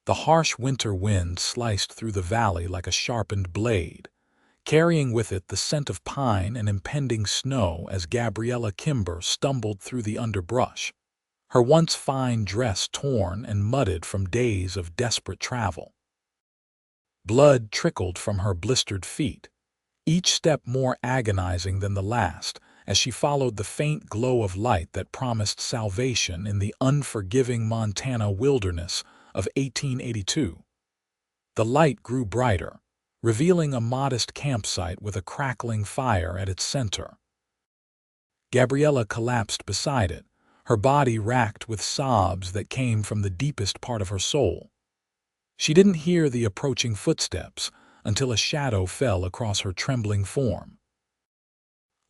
The harsh winter wind sliced through the valley like a sharpened blade, carrying with it the scent of pine and impending snow as Gabriella Kimber stumbled through the underbrush, her once fine dress torn and mudded from days of desperate travel. Blood trickled from her blistered feet, each step more agonizing than the last as she followed the faint glow of light that promised salvation in the unforgiving Montana wilderness of 1882. The light grew brighter, revealing a modest campsite with a crackling fire at its center. Gabriella collapsed beside it, her body racked with sobs that came from the deepest part of her soul. She didn't hear the approaching footsteps until a shadow fell across her trembling form.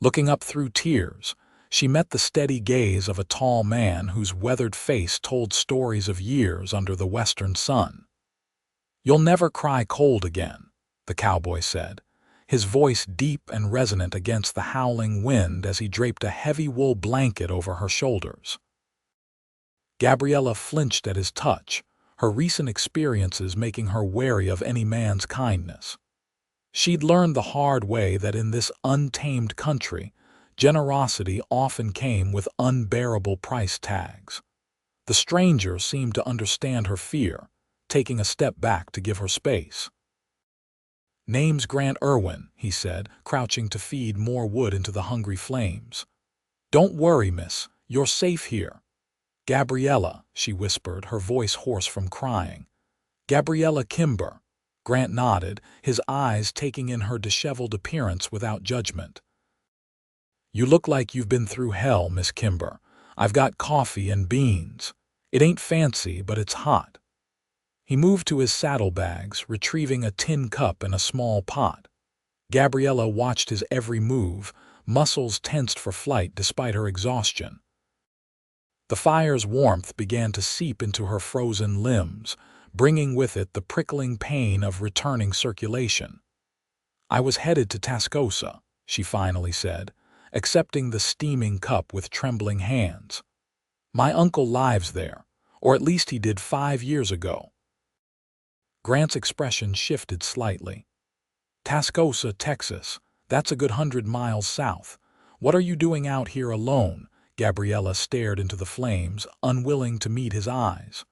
Looking up through tears, she met the steady gaze of a tall man whose weathered face told stories of years under the western sun. "You'll never cry cold again," the cowboy said, his voice deep and resonant against the howling wind as he draped a heavy wool blanket over her shoulders. Gabriella flinched at his touch, her recent experiences making her wary of any man's kindness. She'd learned the hard way that in this untamed country, generosity often came with unbearable price tags. The stranger seemed to understand her fear, taking a step back to give her space. "Name's Grant Irwin," he said, crouching to feed more wood into the hungry flames. "Don't worry, miss, you're safe here." "Gabriella," she whispered, her voice hoarse from crying. "Gabriella Kimber." Grant nodded, his eyes taking in her disheveled appearance without judgment. "You look like you've been through hell, Miss Kimber. I've got coffee and beans. It ain't fancy, but it's hot." He moved to his saddlebags, retrieving a tin cup and a small pot. Gabriella watched his every move, muscles tensed for flight despite her exhaustion. The fire's warmth began to seep into her frozen limbs, bringing with it the prickling pain of returning circulation. "I was headed to Tascosa," she finally said, accepting the steaming cup with trembling hands. "My uncle lives there, or at least he did 5 years ago." Grant's expression shifted slightly. "Tascosa, Texas. That's a good 100 miles south. What are you doing out here alone?" Gabriella stared into the flames, unwilling to meet his eyes.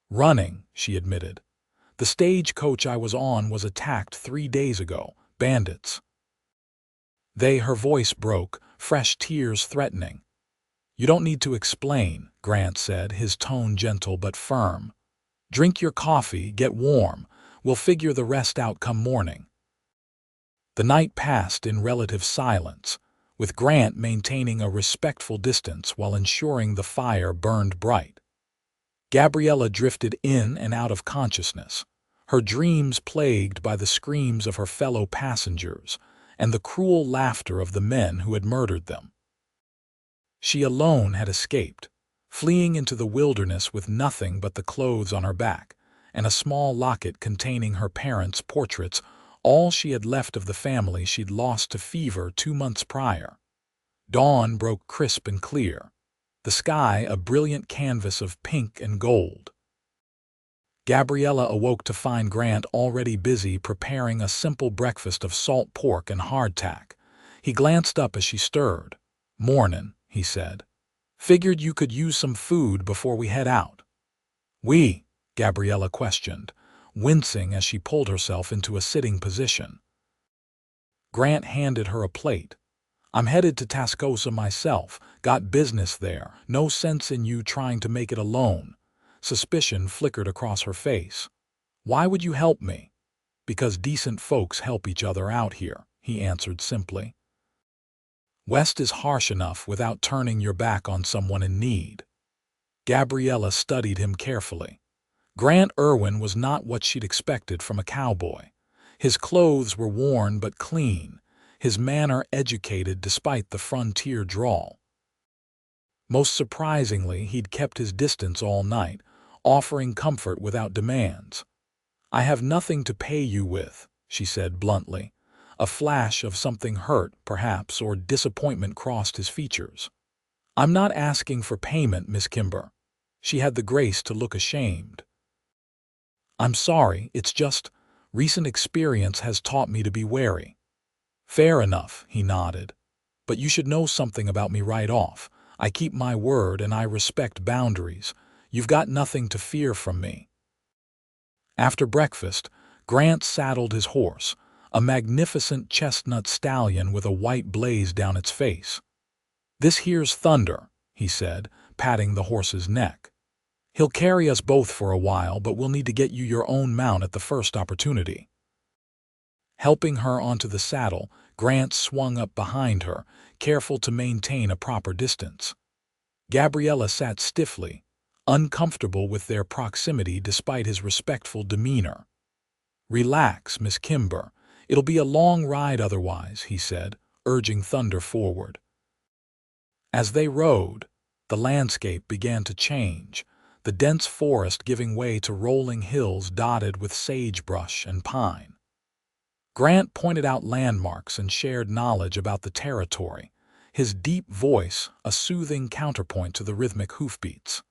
"Running," she admitted. "The stagecoach I was on was attacked 3 days ago. Bandits." Her voice broke, fresh tears threatening. "You don't need to explain," Grant said, his tone gentle but firm. "Drink your coffee, get warm. We'll figure the rest out come morning." The night passed in relative silence, with Grant maintaining a respectful distance while ensuring the fire burned bright. Gabriella drifted in and out of consciousness, her dreams plagued by the screams of her fellow passengers and the cruel laughter of the men who had murdered them. She alone had escaped, fleeing into the wilderness with nothing but the clothes on her back and a small locket containing her parents' portraits, all she had left of the family she'd lost to fever 2 months prior. Dawn broke crisp and clear, the sky a brilliant canvas of pink and gold. Gabriella awoke to find Grant already busy preparing a simple breakfast of salt pork and hardtack. He glanced up as she stirred. "Mornin'," he said. "Figured you could use some food before we head out." "We?" Gabriella questioned, wincing as she pulled herself into a sitting position. Grant handed her a plate. "I'm headed to Tascosa myself, got business there, no sense in you trying to make it alone." Suspicion flickered across her face. "Why would you help me?" "Because decent folks help each other out here," he answered simply. "West is harsh enough without turning your back on someone in need." Gabriella studied him carefully. Grant Irwin was not what she'd expected from a cowboy. His clothes were worn but clean, his manner educated despite the frontier drawl. Most surprisingly, he'd kept his distance all night, offering comfort without demands. "I have nothing to pay you with," she said bluntly. A flash of something hurt, perhaps, or disappointment crossed his features. "I'm not asking for payment, Miss Kimber." She had the grace to look ashamed. I'm sorry, it's just recent experience has taught me to be wary. Fair enough, he nodded. But you should know something about me right off. I keep my word and I respect boundaries. You've got nothing to fear from me. After breakfast, Grant saddled his horse, a magnificent chestnut stallion with a white blaze down its face. "This here's Thunder," he said, patting the horse's neck. "He'll carry us both for a while, but we'll need to get you your own mount at the first opportunity." Helping her onto the saddle, Grant swung up behind her, careful to maintain a proper distance. Gabriella sat stiffly, uncomfortable with their proximity despite his respectful demeanor. "Relax, Miss Kimber. It'll be a long ride otherwise," he said, urging Thunder forward. As they rode, the landscape began to change, the dense forest giving way to rolling hills dotted with sagebrush and pine. Grant pointed out landmarks and shared knowledge about the territory, his deep voice a soothing counterpoint to the rhythmic hoofbeats.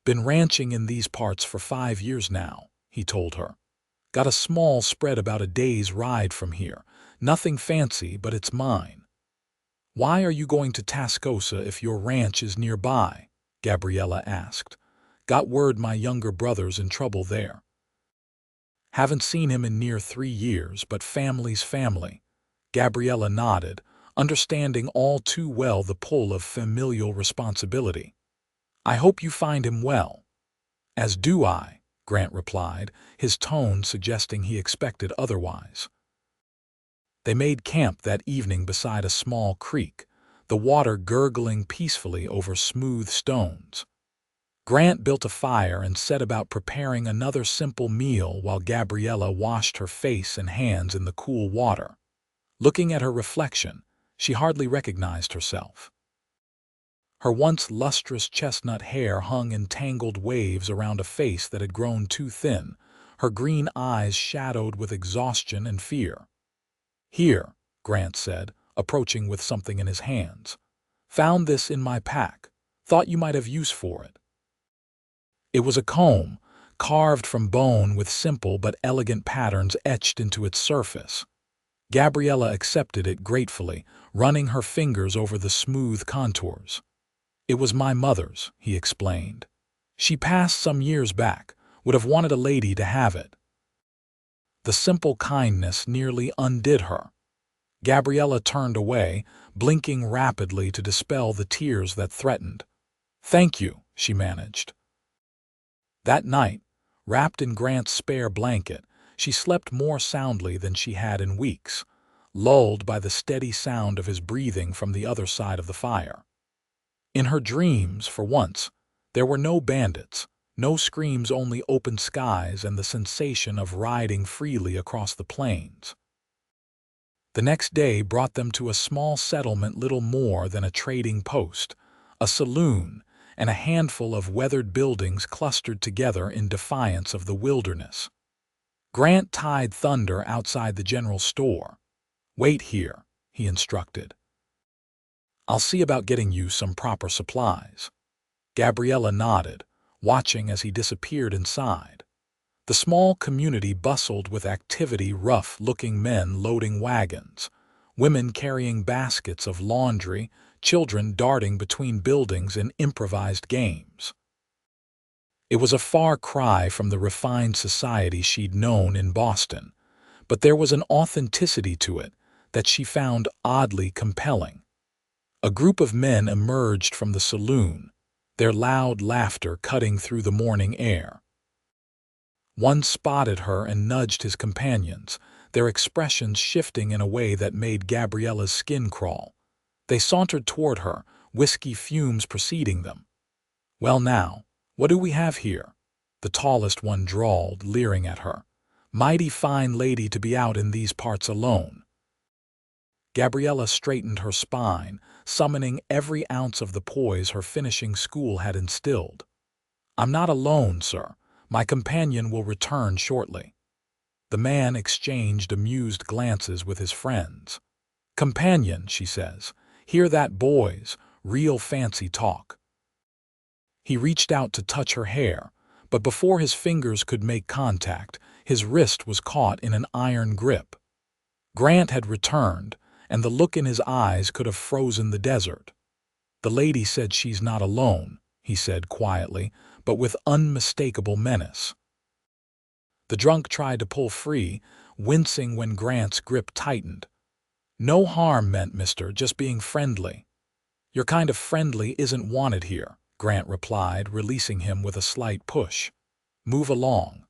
"Been ranching in these parts for 5 years now," he told her. "Got a small spread about a day's ride from here. Nothing fancy, but it's mine." "Why are you going to Tascosa if your ranch is nearby?" Gabriella asked. "Got word my younger brother's in trouble there." "Haven't seen him in near 3 years, but family's family." Gabriella nodded, understanding all too well the pull of familial responsibility. "I hope you find him well." "As do I," Grant replied, his tone suggesting he expected otherwise. They made camp that evening beside a small creek, the water gurgling peacefully over smooth stones. Grant built a fire and set about preparing another simple meal while Gabriella washed her face and hands in the cool water. Looking at her reflection, she hardly recognized herself. Her once lustrous chestnut hair hung in tangled waves around a face that had grown too thin, her green eyes shadowed with exhaustion and fear. "Here," Grant said, approaching with something in his hands. "Found this in my pack. Thought you might have use for it." It was a comb, carved from bone with simple but elegant patterns etched into its surface. Gabriella accepted it gratefully, running her fingers over the smooth contours. "It was my mother's," he explained. "She passed some years back, would have wanted a lady to have it." The simple kindness nearly undid her. Gabriella turned away, blinking rapidly to dispel the tears that threatened. "Thank you," she managed. That night, wrapped in Grant's spare blanket, she slept more soundly than she had in weeks, lulled by the steady sound of his breathing from the other side of the fire. In her dreams, for once, there were no bandits, no screams, only open skies and the sensation of riding freely across the plains. The next day brought them to a small settlement little more than a trading post, a saloon, and a handful of weathered buildings clustered together in defiance of the wilderness. Grant tied Thunder outside the general store. "Wait here," he instructed. "I'll see about getting you some proper supplies." Gabriella nodded, watching as he disappeared inside. The small community bustled with activity, rough-looking men loading wagons, women carrying baskets of laundry, children darting between buildings in improvised games. It was a far cry from the refined society she'd known in Boston, but there was an authenticity to it that she found oddly compelling. A group of men emerged from the saloon, their loud laughter cutting through the morning air. One spotted her and nudged his companions, their expressions shifting in a way that made Gabriella's skin crawl. They sauntered toward her, whiskey fumes preceding them. "Well now, what do we have here?" the tallest one drawled, leering at her. "Mighty fine lady to be out in these parts alone." Gabriella straightened her spine, summoning every ounce of the poise her finishing school had instilled. "I'm not alone, sir. My companion will return shortly." The man exchanged amused glances with his friends. "Companion," she says. "Hear that, boys? Real fancy talk." He reached out to touch her hair, but before his fingers could make contact, his wrist was caught in an iron grip. Grant had returned, and the look in his eyes could have frozen the desert. "The lady said she's not alone," he said quietly, but with unmistakable menace. The drunk tried to pull free, wincing when Grant's grip tightened. "No harm meant, mister, just being friendly." "Your kind of friendly isn't wanted here," Grant replied, releasing him with a slight push. "Move along."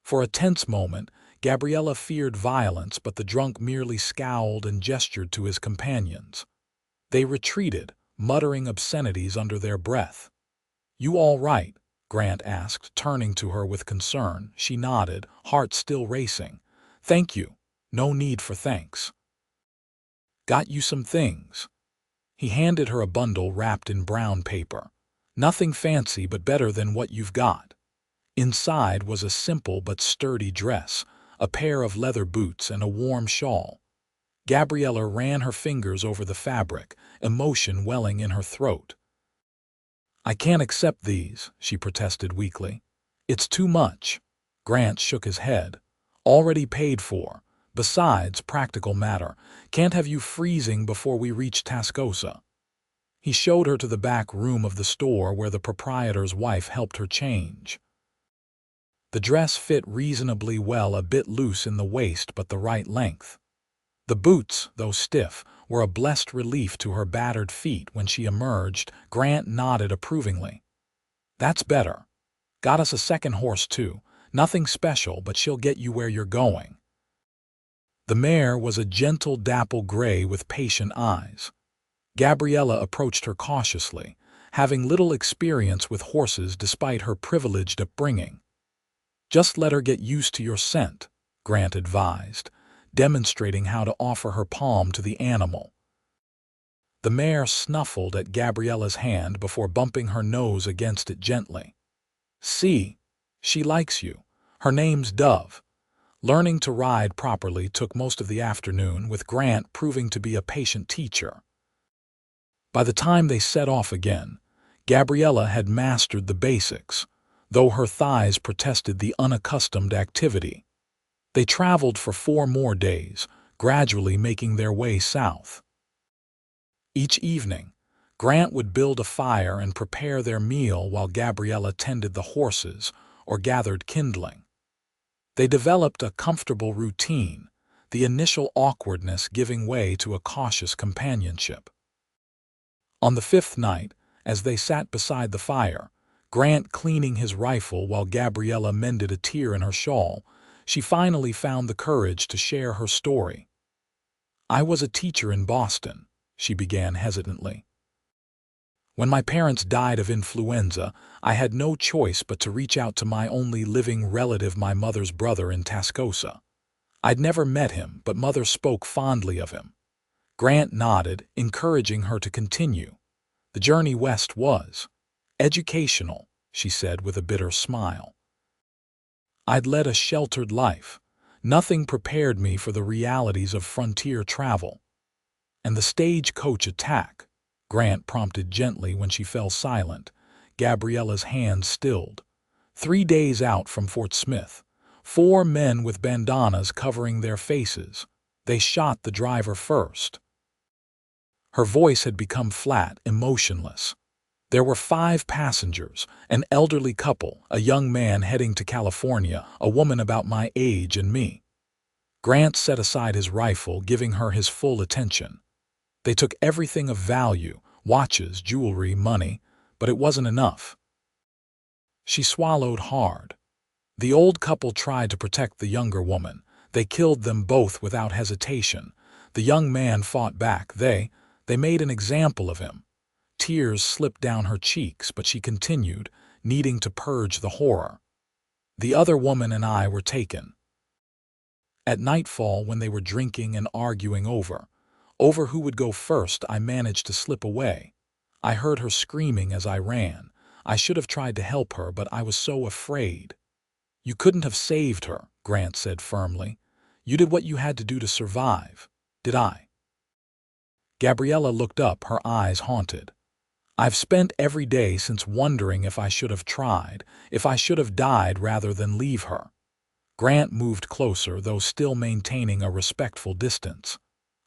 For a tense moment, Gabriella feared violence, but the drunk merely scowled and gestured to his companions. They retreated, muttering obscenities under their breath. "You all right?" Grant asked, turning to her with concern. She nodded, heart still racing. "Thank you. No need for thanks." "Got you some things." He handed her a bundle wrapped in brown paper. "Nothing fancy, but better than what you've got." Inside was a simple but sturdy dress, a pair of leather boots, and a warm shawl. Gabriella ran her fingers over the fabric, emotion welling in her throat. "I can't accept these," she protested weakly. "It's too much." Grant shook his head. "Already paid for. Besides, practical matter. Can't have you freezing before we reach Tascosa." He showed her to the back room of the store where the proprietor's wife helped her change. The dress fit reasonably well, a bit loose in the waist but the right length. The boots, though stiff, were a blessed relief to her battered feet when she emerged. Grant nodded approvingly. "That's better. Got us a second horse, too. Nothing special, but she'll get you where you're going." The mare was a gentle dapple gray with patient eyes. Gabriella approached her cautiously, having little experience with horses despite her privileged upbringing. "Just let her get used to your scent," Grant advised, demonstrating how to offer her palm to the animal. The mare snuffled at Gabriella's hand before bumping her nose against it gently. "See, she likes you. Her name's Dove." Learning to ride properly took most of the afternoon, with Grant proving to be a patient teacher. By the time they set off again, Gabriella had mastered the basics, though her thighs protested the unaccustomed activity. They traveled for 4 more days, gradually making their way south. Each evening, Grant would build a fire and prepare their meal while Gabriella tended the horses or gathered kindling. They developed a comfortable routine, the initial awkwardness giving way to a cautious companionship. On the 5th night, as they sat beside the fire, Grant cleaning his rifle while Gabriella mended a tear in her shawl, she finally found the courage to share her story. "I was a teacher in Boston," she began hesitantly. "When my parents died of influenza, I had no choice but to reach out to my only living relative, my mother's brother, in Tascosa. I'd never met him, but Mother spoke fondly of him." Grant nodded, encouraging her to continue. "The journey west was educational," she said with a bitter smile. "I'd led a sheltered life. Nothing prepared me for the realities of frontier travel." "And the stagecoach attack?" Grant prompted gently when she fell silent. Gabriella's hand stilled. 3 days out from Fort Smith, 4 men with bandanas covering their faces. They shot the driver first." Her voice had become flat, emotionless. "There were 5 passengers, an elderly couple, a young man heading to California, a woman about my age, and me." Grant set aside his rifle, giving her his full attention. "They took everything of value, watches, jewelry, money, but it wasn't enough." She swallowed hard. "The old couple tried to protect the younger woman. They killed them both without hesitation. The young man fought back. They made an example of him." Tears slipped down her cheeks, but she continued, needing to purge the horror. "The other woman and I were taken." At nightfall, when they were drinking and arguing over who would go first, I managed to slip away. I heard her screaming as I ran. I should have tried to help her, but I was so afraid. "You couldn't have saved her," Grant said firmly. "You did what you had to do to survive. Did I?" Gabriella looked up, her eyes haunted. I've spent every day since wondering if I should have tried, if I should have died rather than leave her. Grant moved closer, though still maintaining a respectful distance.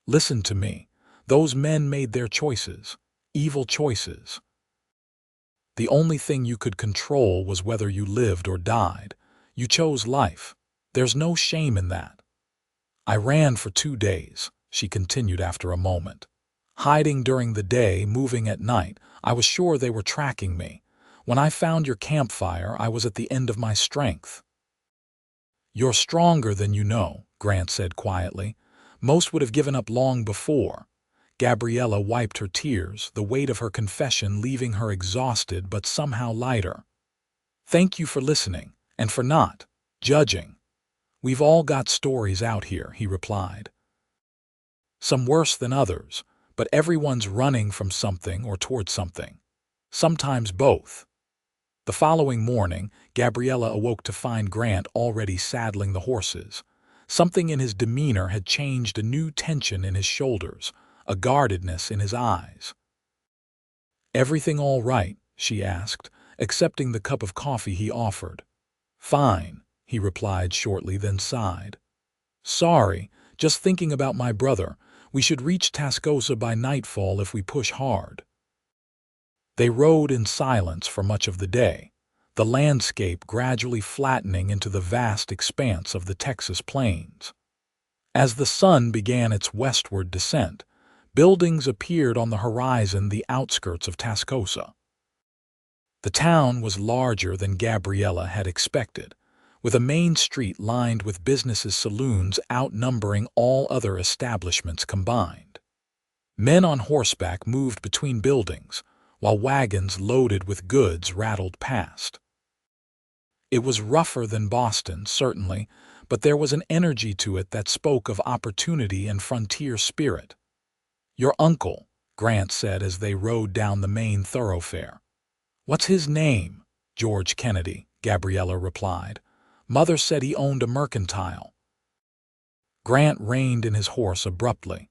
Listen to me. Those men made their choices. Evil choices. The only thing you could control was whether you lived or died. You chose life. There's no shame in that. I ran for 2 days, she continued after a moment. Hiding during the day, moving at night, I was sure they were tracking me. When I found your campfire, I was at the end of my strength. You're stronger than you know, Grant said quietly. Most would have given up long before. Gabriella wiped her tears, the weight of her confession leaving her exhausted but somehow lighter. Thank you for listening, and for not judging. We've all got stories out here, he replied. Some worse than others, but everyone's running from something or toward something. Sometimes both. The following morning, Gabriella awoke to find Grant already saddling the horses. Something in his demeanor had changed, a new tension in his shoulders, a guardedness in his eyes. Everything all right? She asked, accepting the cup of coffee he offered. Fine, he replied shortly, then sighed. Sorry, just thinking about my brother. We should reach Tascosa by nightfall if we push hard. They rode in silence for much of the day, the landscape gradually flattening into the vast expanse of the Texas plains. As the sun began its westward descent, buildings appeared on the horizon, the outskirts of Tascosa. The town was larger than Gabriella had expected, with a main street lined with businesses, saloons outnumbering all other establishments combined. Men on horseback moved between buildings, while wagons loaded with goods rattled past. It was rougher than Boston, certainly, but there was an energy to it that spoke of opportunity and frontier spirit. Your uncle, Grant said as they rode down the main thoroughfare. What's his name? George Kennedy, Gabriella replied. Mother said he owned a mercantile. Grant reined in his horse abruptly.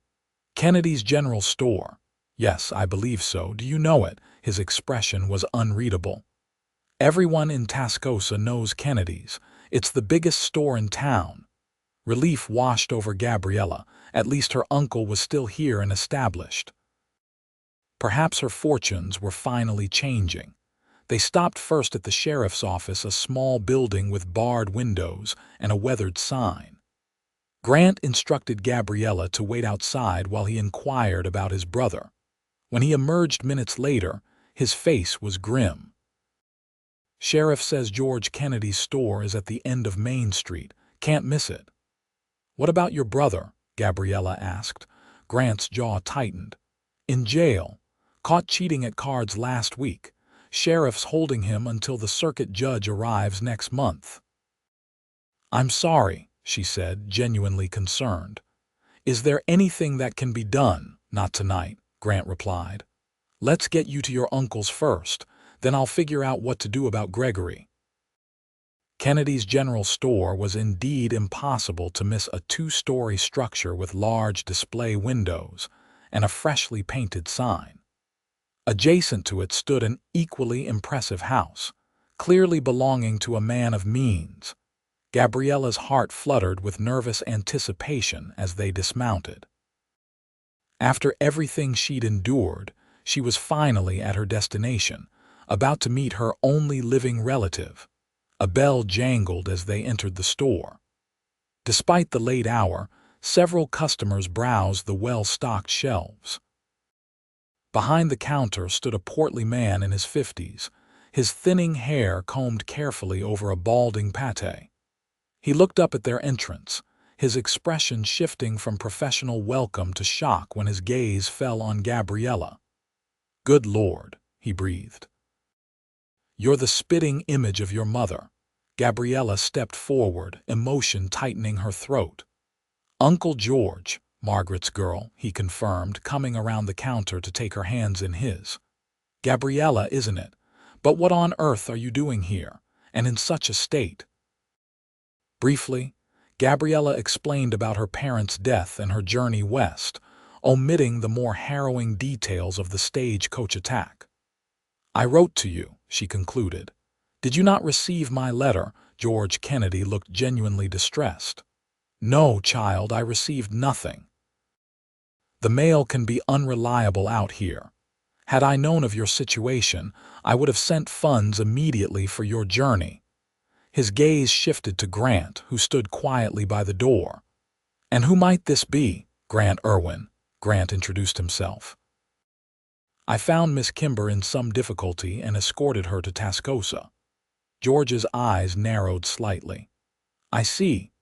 Kennedy's General Store. Yes, I believe so. Do you know it? His expression was unreadable. Everyone in Tascosa knows Kennedy's. It's the biggest store in town. Relief washed over Gabriella. At least her uncle was still here and established. Perhaps her fortunes were finally changing. They stopped first at the sheriff's office, a small building with barred windows and a weathered sign. Grant instructed Gabriella to wait outside while he inquired about his brother. When he emerged minutes later, his face was grim. Sheriff says George Kennedy's store is at the end of Main Street. Can't miss it. What about your brother? Gabriella asked. Grant's jaw tightened. In jail. Caught cheating at cards last week. Sheriff's holding him until the circuit judge arrives next month. I'm sorry, she said, genuinely concerned. Is there anything that can be done? Not tonight, Grant replied. Let's get you to your uncle's first, then I'll figure out what to do about Gregory. Kennedy's General Store was indeed impossible to miss, a 2-story structure with large display windows and a freshly painted sign. Adjacent to it stood an equally impressive house, clearly belonging to a man of means. Gabriella's heart fluttered with nervous anticipation as they dismounted. After everything she'd endured, she was finally at her destination, about to meet her only living relative. A bell jangled as they entered the store. Despite the late hour, several customers browsed the well-stocked shelves. Behind the counter stood a portly man in his 50s, his thinning hair combed carefully over a balding pate. He looked up at their entrance, his expression shifting from professional welcome to shock when his gaze fell on Gabriella. Good Lord, he breathed. You're the spitting image of your mother. Gabriella stepped forward, emotion tightening her throat. Uncle George, Margaret's girl, he confirmed, coming around the counter to take her hands in his. Gabriella, isn't it? But what on earth are you doing here, and in such a state? Briefly, Gabriella explained about her parents' death and her journey west, omitting the more harrowing details of the stagecoach attack. "I wrote to you," she concluded. "Did you not receive my letter?" George Kennedy looked genuinely distressed. "No, child, I received nothing. The mail can be unreliable out here. Had I known of your situation, I would have sent funds immediately for your journey." His gaze shifted to Grant, who stood quietly by the door. "And who might this be?" "Grant Irwin," Grant introduced himself. "I found Miss Kimber in some difficulty and escorted her to Tascosa." George's eyes narrowed slightly. "I see.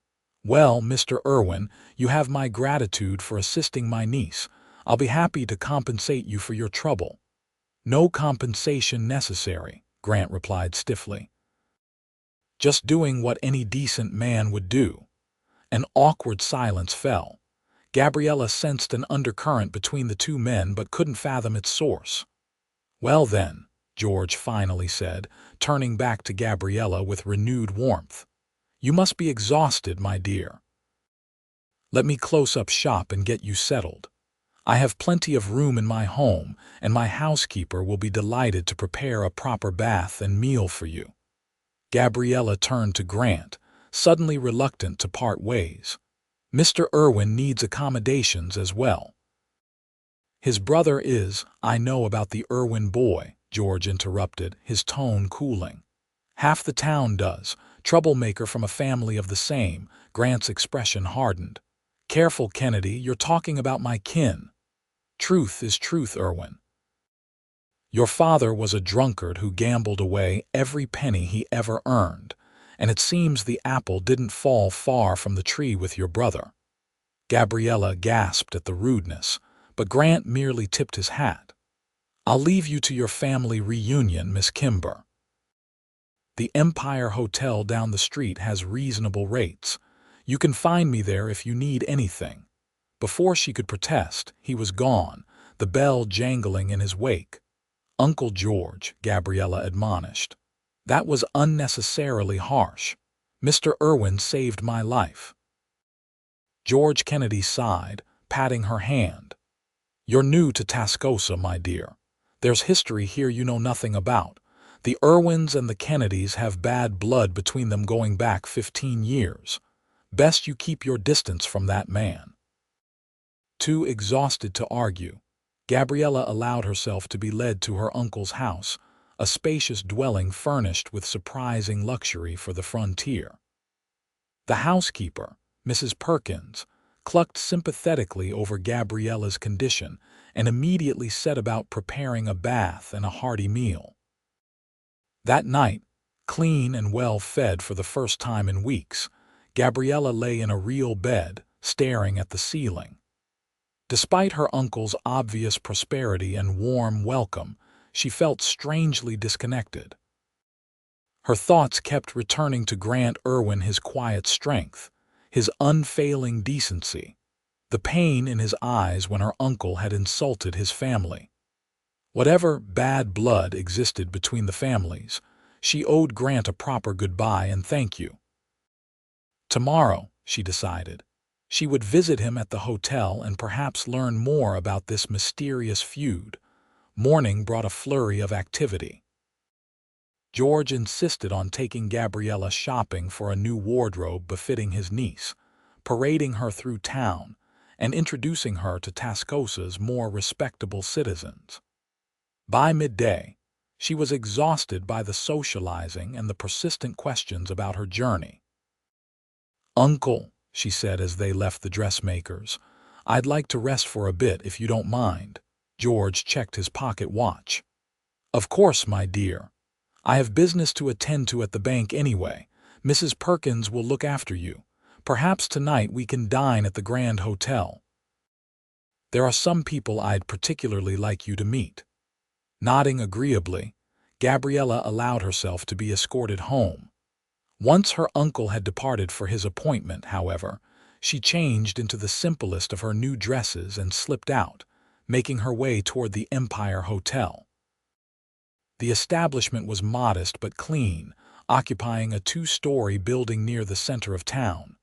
Well, Mr. Irwin, you have my gratitude for assisting my niece. I'll be happy to compensate you for your trouble." "No compensation necessary," Grant replied stiffly. "Just doing what any decent man would do." An awkward silence fell. Gabriella sensed an undercurrent between the two men but couldn't fathom its source. "Well then," George finally said, turning back to Gabriella with renewed warmth, "you must be exhausted, my dear. Let me close up shop and get you settled. I have plenty of room in my home, and my housekeeper will be delighted to prepare a proper bath and meal for you." Gabriella turned to Grant, suddenly reluctant to part ways. "Mr. Irwin needs accommodations as well." "His brother is— I know about the Irwin boy," George interrupted, his tone cooling. "Half the town does. Troublemaker from a family of the same." Grant's expression hardened. "Careful, Kennedy, you're talking about my kin." "Truth is truth, Irwin. Your father was a drunkard who gambled away every penny he ever earned, and it seems the apple didn't fall far from the tree with your brother." Gabriella gasped at the rudeness, but Grant merely tipped his hat. "I'll leave you to your family reunion, Miss Kimber. The Empire Hotel down the street has reasonable rates. You can find me there if you need anything." Before she could protest, he was gone, the bell jangling in his wake. "Uncle George," Gabriella admonished. "That was unnecessarily harsh. Mr. Irwin saved my life." George Kennedy sighed, patting her hand. "You're new to Tascosa, my dear. There's history here you know nothing about. The Irwins and the Kennedys have bad blood between them going back 15 years. Best you keep your distance from that man." Too exhausted to argue, Gabriella allowed herself to be led to her uncle's house, a spacious dwelling furnished with surprising luxury for the frontier. The housekeeper, Mrs. Perkins, clucked sympathetically over Gabriella's condition and immediately set about preparing a bath and a hearty meal. That night, clean and well-fed for the first time in weeks, Gabriella lay in a real bed, staring at the ceiling. Despite her uncle's obvious prosperity and warm welcome, she felt strangely disconnected. Her thoughts kept returning to Grant Irwin, his quiet strength, his unfailing decency, the pain in his eyes when her uncle had insulted his family. Whatever bad blood existed between the families, she owed Grant a proper goodbye and thank you. Tomorrow, she decided, she would visit him at the hotel and perhaps learn more about this mysterious feud. Morning brought a flurry of activity. George insisted on taking Gabriella shopping for a new wardrobe befitting his niece, parading her through town, and introducing her to Tascosa's more respectable citizens. By midday, she was exhausted by the socializing and the persistent questions about her journey. "Uncle," she said as they left the dressmaker's, "I'd like to rest for a bit if you don't mind." George checked his pocket watch. "Of course, my dear. I have business to attend to at the bank anyway. Mrs. Perkins will look after you. Perhaps tonight we can dine at the Grand Hotel. There are some people I'd particularly like you to meet." Nodding agreeably, Gabriella allowed herself to be escorted home. Once her uncle had departed for his appointment, however, she changed into the simplest of her new dresses and slipped out, making her way toward the Empire Hotel. The establishment was modest but clean, occupying a 2-story building near the center of town.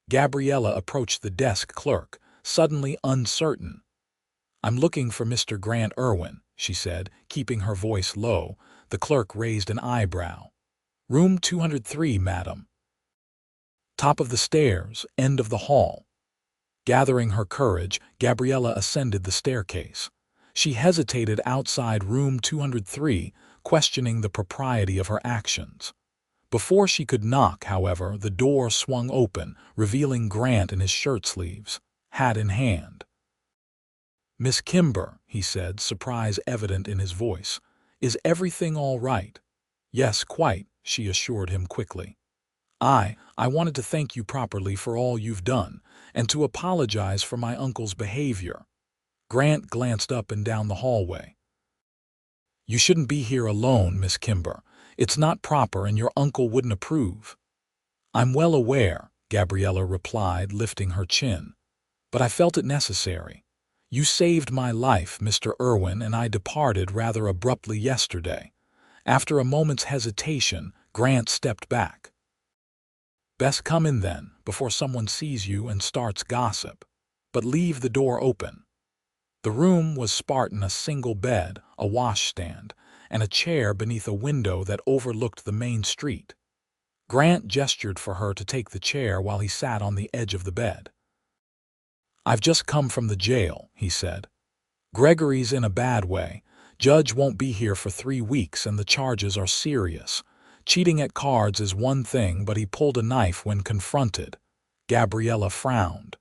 Gabriella approached the desk clerk, suddenly uncertain. "I'm looking for Mr. Grant Irwin," she said, keeping her voice low. The clerk raised an eyebrow. "Room 203, madam." "Top of the stairs, end of the hall." Gathering her courage, Gabriella ascended the staircase. She hesitated outside room 203, questioning the propriety of her actions. Before she could knock, however, the door swung open, revealing Grant in his shirt sleeves, hat in hand. "Miss Kimber," he said, surprise evident in his voice. "Is everything all right?" "Yes, quite," she assured him quickly. I wanted to thank you properly for all you've done, and to apologize for my uncle's behavior." Grant glanced up and down the hallway. "You shouldn't be here alone, Miss Kimber. It's not proper and your uncle wouldn't approve." "I'm well aware," Gabriella replied, lifting her chin. "But I felt it necessary. You saved my life, Mr. Irwin, and I departed rather abruptly yesterday." After a moment's hesitation, Grant stepped back. "Best come in then, before someone sees you and starts gossip. But leave the door open." The room was Spartan: a single bed, a washstand, and a chair beneath a window that overlooked the main street. Grant gestured for her to take the chair while he sat on the edge of the bed. "I've just come from the jail," he said. "Gregory's in a bad way. Judge won't be here for 3 weeks and the charges are serious. Cheating at cards is one thing, but he pulled a knife when confronted." Gabriella frowned.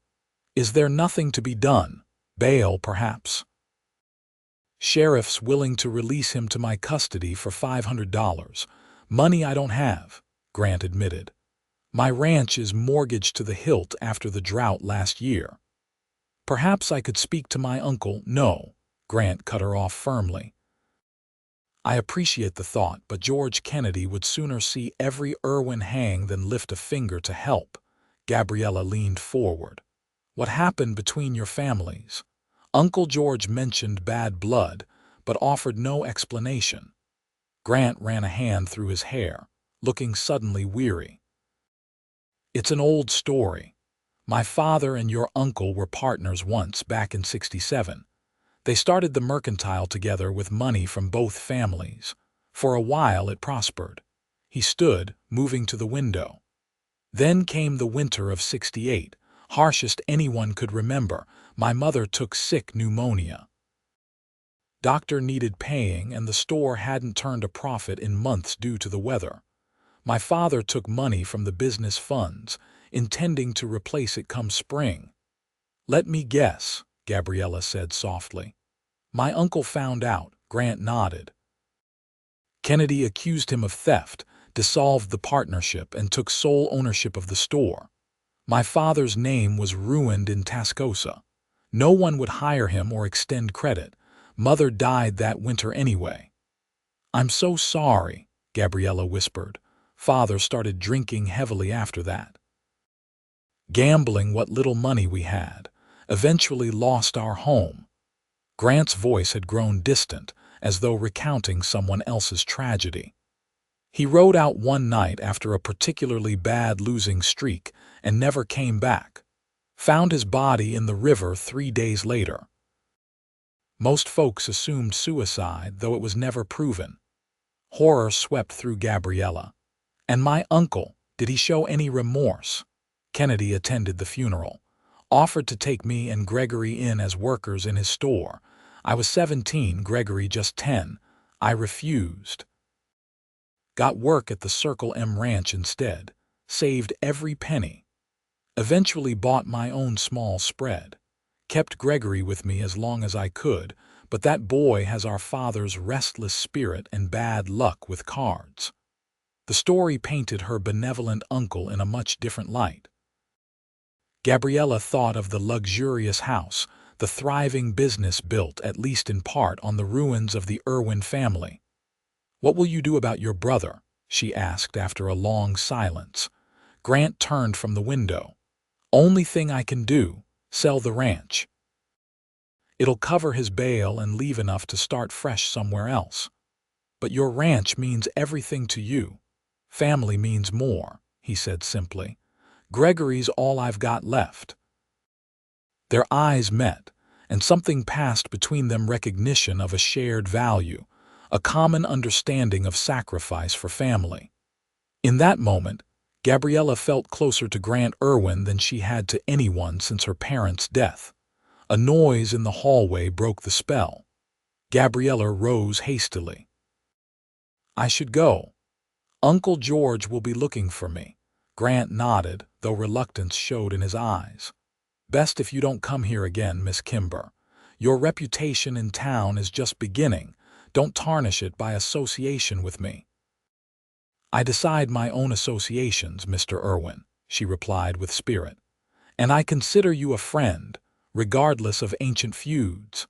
"Is there nothing to be done? Bail, perhaps?" "Sheriff's willing to release him to my custody for $500. Money I don't have," Grant admitted. "My ranch is mortgaged to the hilt after the drought last year." "Perhaps I could speak to my uncle." "No," Grant cut her off firmly. "I appreciate the thought, but George Kennedy would sooner see every Irwin hang than lift a finger to help." Gabriella leaned forward. "What happened between your families?" Uncle George mentioned bad blood, but offered no explanation. Grant ran a hand through his hair, looking suddenly weary. "It's an old story. My father and your uncle were partners once, back in '67. They started the mercantile together with money from both families. For a while it prospered." He stood, moving to the window. "Then came the winter of '68, harshest anyone could remember. My mother took sick pneumonia. Doctor needed paying, and the store hadn't turned a profit in months due to the weather. My father took money from the business funds, intending to replace it come spring." "Let me guess," Gabriella said softly. "My uncle found out." Grant nodded. "Kennedy accused him of theft, dissolved the partnership, and took sole ownership of the store. My father's name was ruined in Tascosa. No one would hire him or extend credit. Mother died that winter anyway." "I'm so sorry," Gabriella whispered. "Father started drinking heavily after that. Gambling what little money we had. Eventually lost our home." Grant's voice had grown distant, as though recounting someone else's tragedy. "He rode out one night after a particularly bad losing streak and never came back. Found his body in the river 3 days later. Most folks assumed suicide, though it was never proven." Horror swept through Gabriella. "And my uncle, did he show any remorse?" "Kennedy attended the funeral. Offered to take me and Gregory in as workers in his store. I was 17, Gregory just 10. I refused. Got work at the Circle M Ranch instead. Saved every penny. Eventually bought my own small spread. Kept Gregory with me as long as I could, but that boy has our father's restless spirit and bad luck with cards." The story painted her benevolent uncle in a much different light. Gabriella thought of the luxurious house, the thriving business built, at least in part, on the ruins of the Irwin family. "What will you do about your brother?" she asked after a long silence. Grant turned from the window. "Only thing I can do, sell the ranch. It'll cover his bail and leave enough to start fresh somewhere else." "But your ranch means everything to you." "Family means more," he said simply. "Gregory's all I've got left." Their eyes met, and something passed between them: recognition of a shared value, a common understanding of sacrifice for family. In that moment, Gabriella felt closer to Grant Irwin than she had to anyone since her parents' death. A noise in the hallway broke the spell. Gabriella rose hastily. "I should go. Uncle George will be looking for me." Grant nodded, though reluctance showed in his eyes. "Best if you don't come here again, Miss Kimber. Your reputation in town is just beginning. Don't tarnish it by association with me." "I decide my own associations, Mr. Irwin," she replied with spirit. "And I consider you a friend, regardless of ancient feuds."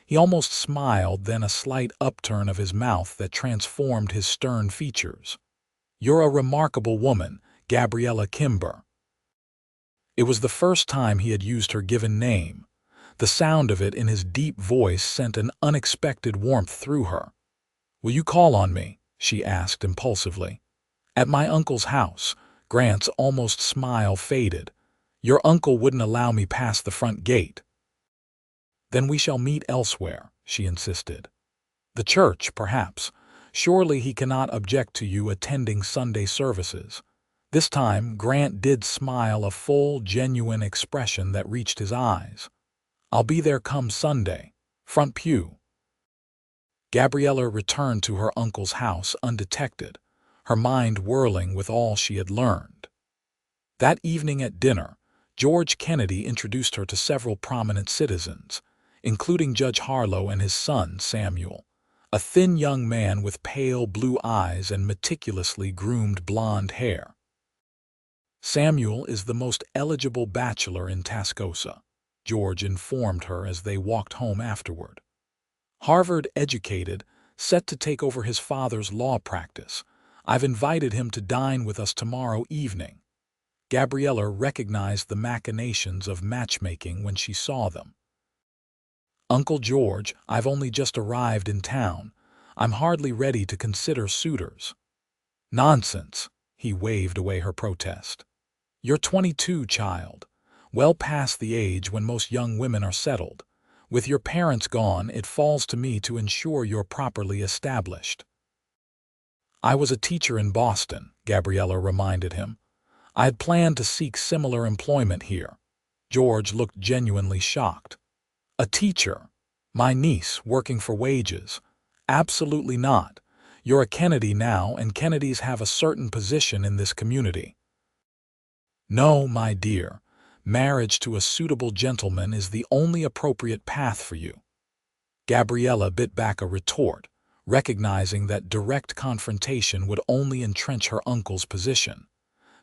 He almost smiled, then a slight upturn of his mouth that transformed his stern features. "You're a remarkable woman, Gabriella Kimber." It was the first time he had used her given name. The sound of it in his deep voice sent an unexpected warmth through her. "Will you call on me?" she asked impulsively. "At my uncle's house." Grant's almost smile faded. "Your uncle wouldn't allow me past the front gate." "Then we shall meet elsewhere," she insisted. "The church, perhaps. Surely he cannot object to you attending Sunday services." This time, Grant did smile, a full, genuine expression that reached his eyes. "I'll be there come Sunday. Front pew." Gabriella returned to her uncle's house undetected, her mind whirling with all she had learned. That evening at dinner, George Kennedy introduced her to several prominent citizens, including Judge Harlow and his son, Samuel, a thin young man with pale blue eyes and meticulously groomed blonde hair. "Samuel is the most eligible bachelor in Tascosa," George informed her as they walked home afterward. "Harvard-educated, set to take over his father's law practice. I've invited him to dine with us tomorrow evening." Gabriella recognized the machinations of matchmaking when she saw them. "Uncle George, I've only just arrived in town. I'm hardly ready to consider suitors." "Nonsense," he waved away her protest. "You're 22, child, well past the age when most young women are settled. With your parents gone, it falls to me to ensure you're properly established." "I was a teacher in Boston," Gabriella reminded him. "I had planned to seek similar employment here." George looked genuinely shocked. "A teacher? My niece working for wages? Absolutely not. You're a Kennedy now, and Kennedys have a certain position in this community." "No, my dear. Marriage to a suitable gentleman is the only appropriate path for you." Gabriella bit back a retort, recognizing that direct confrontation would only entrench her uncle's position.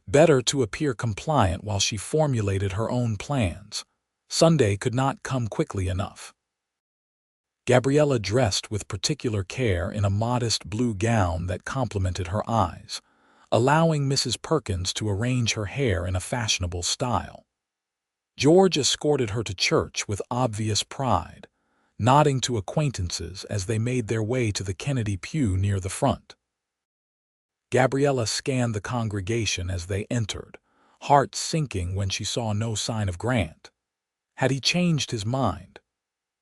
Better to appear compliant while she formulated her own plans. Sunday could not come quickly enough. Gabriella dressed with particular care in a modest blue gown that complemented her eyes, allowing Mrs. Perkins to arrange her hair in a fashionable style. George escorted her to church with obvious pride, nodding to acquaintances as they made their way to the Kennedy pew near the front. Gabriella scanned the congregation as they entered, heart sinking when she saw no sign of Grant. Had he changed his mind?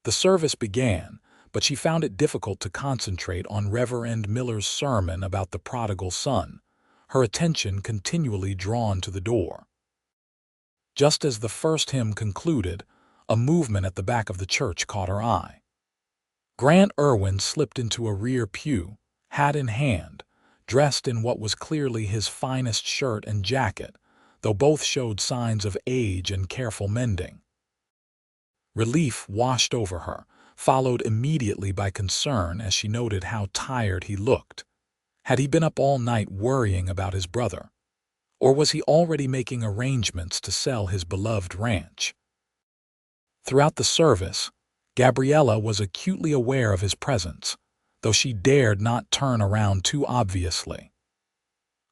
The service began, but she found it difficult to concentrate on Reverend Miller's sermon about the prodigal son, her attention continually drawn to the door. Just as the first hymn concluded, a movement at the back of the church caught her eye. Grant Irwin slipped into a rear pew, hat in hand, dressed in what was clearly his finest shirt and jacket, though both showed signs of age and careful mending. Relief washed over her, followed immediately by concern as she noted how tired he looked. Had he been up all night worrying about his brother? Or was he already making arrangements to sell his beloved ranch? Throughout the service, Gabriella was acutely aware of his presence, though she dared not turn around too obviously.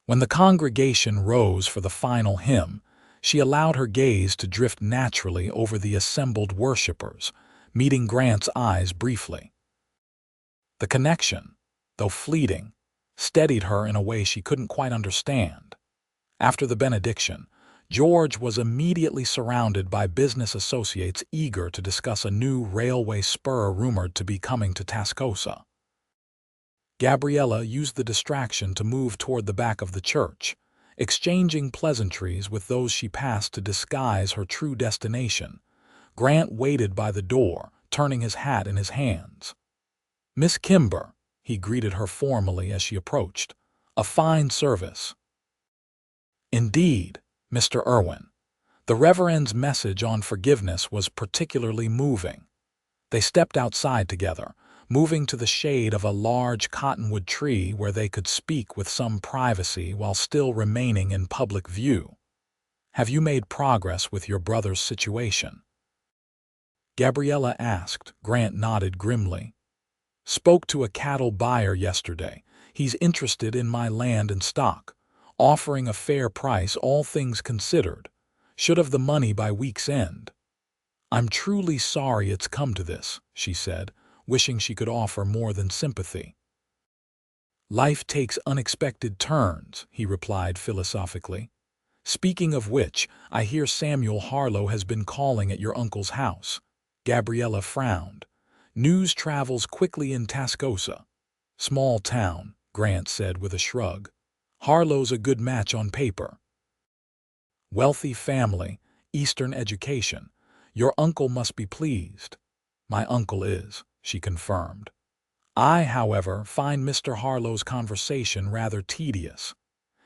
When the congregation rose for the final hymn, she allowed her gaze to drift naturally over the assembled worshippers, meeting Grant's eyes briefly. The connection, though fleeting, steadied her in a way she couldn't quite understand. After the benediction, George was immediately surrounded by business associates eager to discuss a new railway spur rumored to be coming to Tascosa. Gabriella used the distraction to move toward the back of the church, exchanging pleasantries with those she passed to disguise her true destination. Grant waited by the door, turning his hat in his hands. "Miss Kimber," he greeted her formally as she approached. "A fine service." "Indeed, Mr. Irwin." The Reverend's message on forgiveness was particularly moving. They stepped outside together, moving to the shade of a large cottonwood tree where they could speak with some privacy while still remaining in public view. "Have you made progress with your brother's situation?" Gabriella asked. Grant nodded grimly. "Spoke to a cattle buyer yesterday. He's interested in my land and stock, offering a fair price, all things considered. Should have the money by week's end." "I'm truly sorry it's come to this," she said, wishing she could offer more than sympathy. "Life takes unexpected turns," he replied philosophically. "Speaking of which, I hear Samuel Harlow has been calling at your uncle's house." Gabriella frowned. "News travels quickly in Tascosa." "Small town," Grant said with a shrug. "Harlow's a good match on paper. Wealthy family, Eastern education. Your uncle must be pleased." "My uncle is," she confirmed. "I, however, find Mr. Harlow's conversation rather tedious.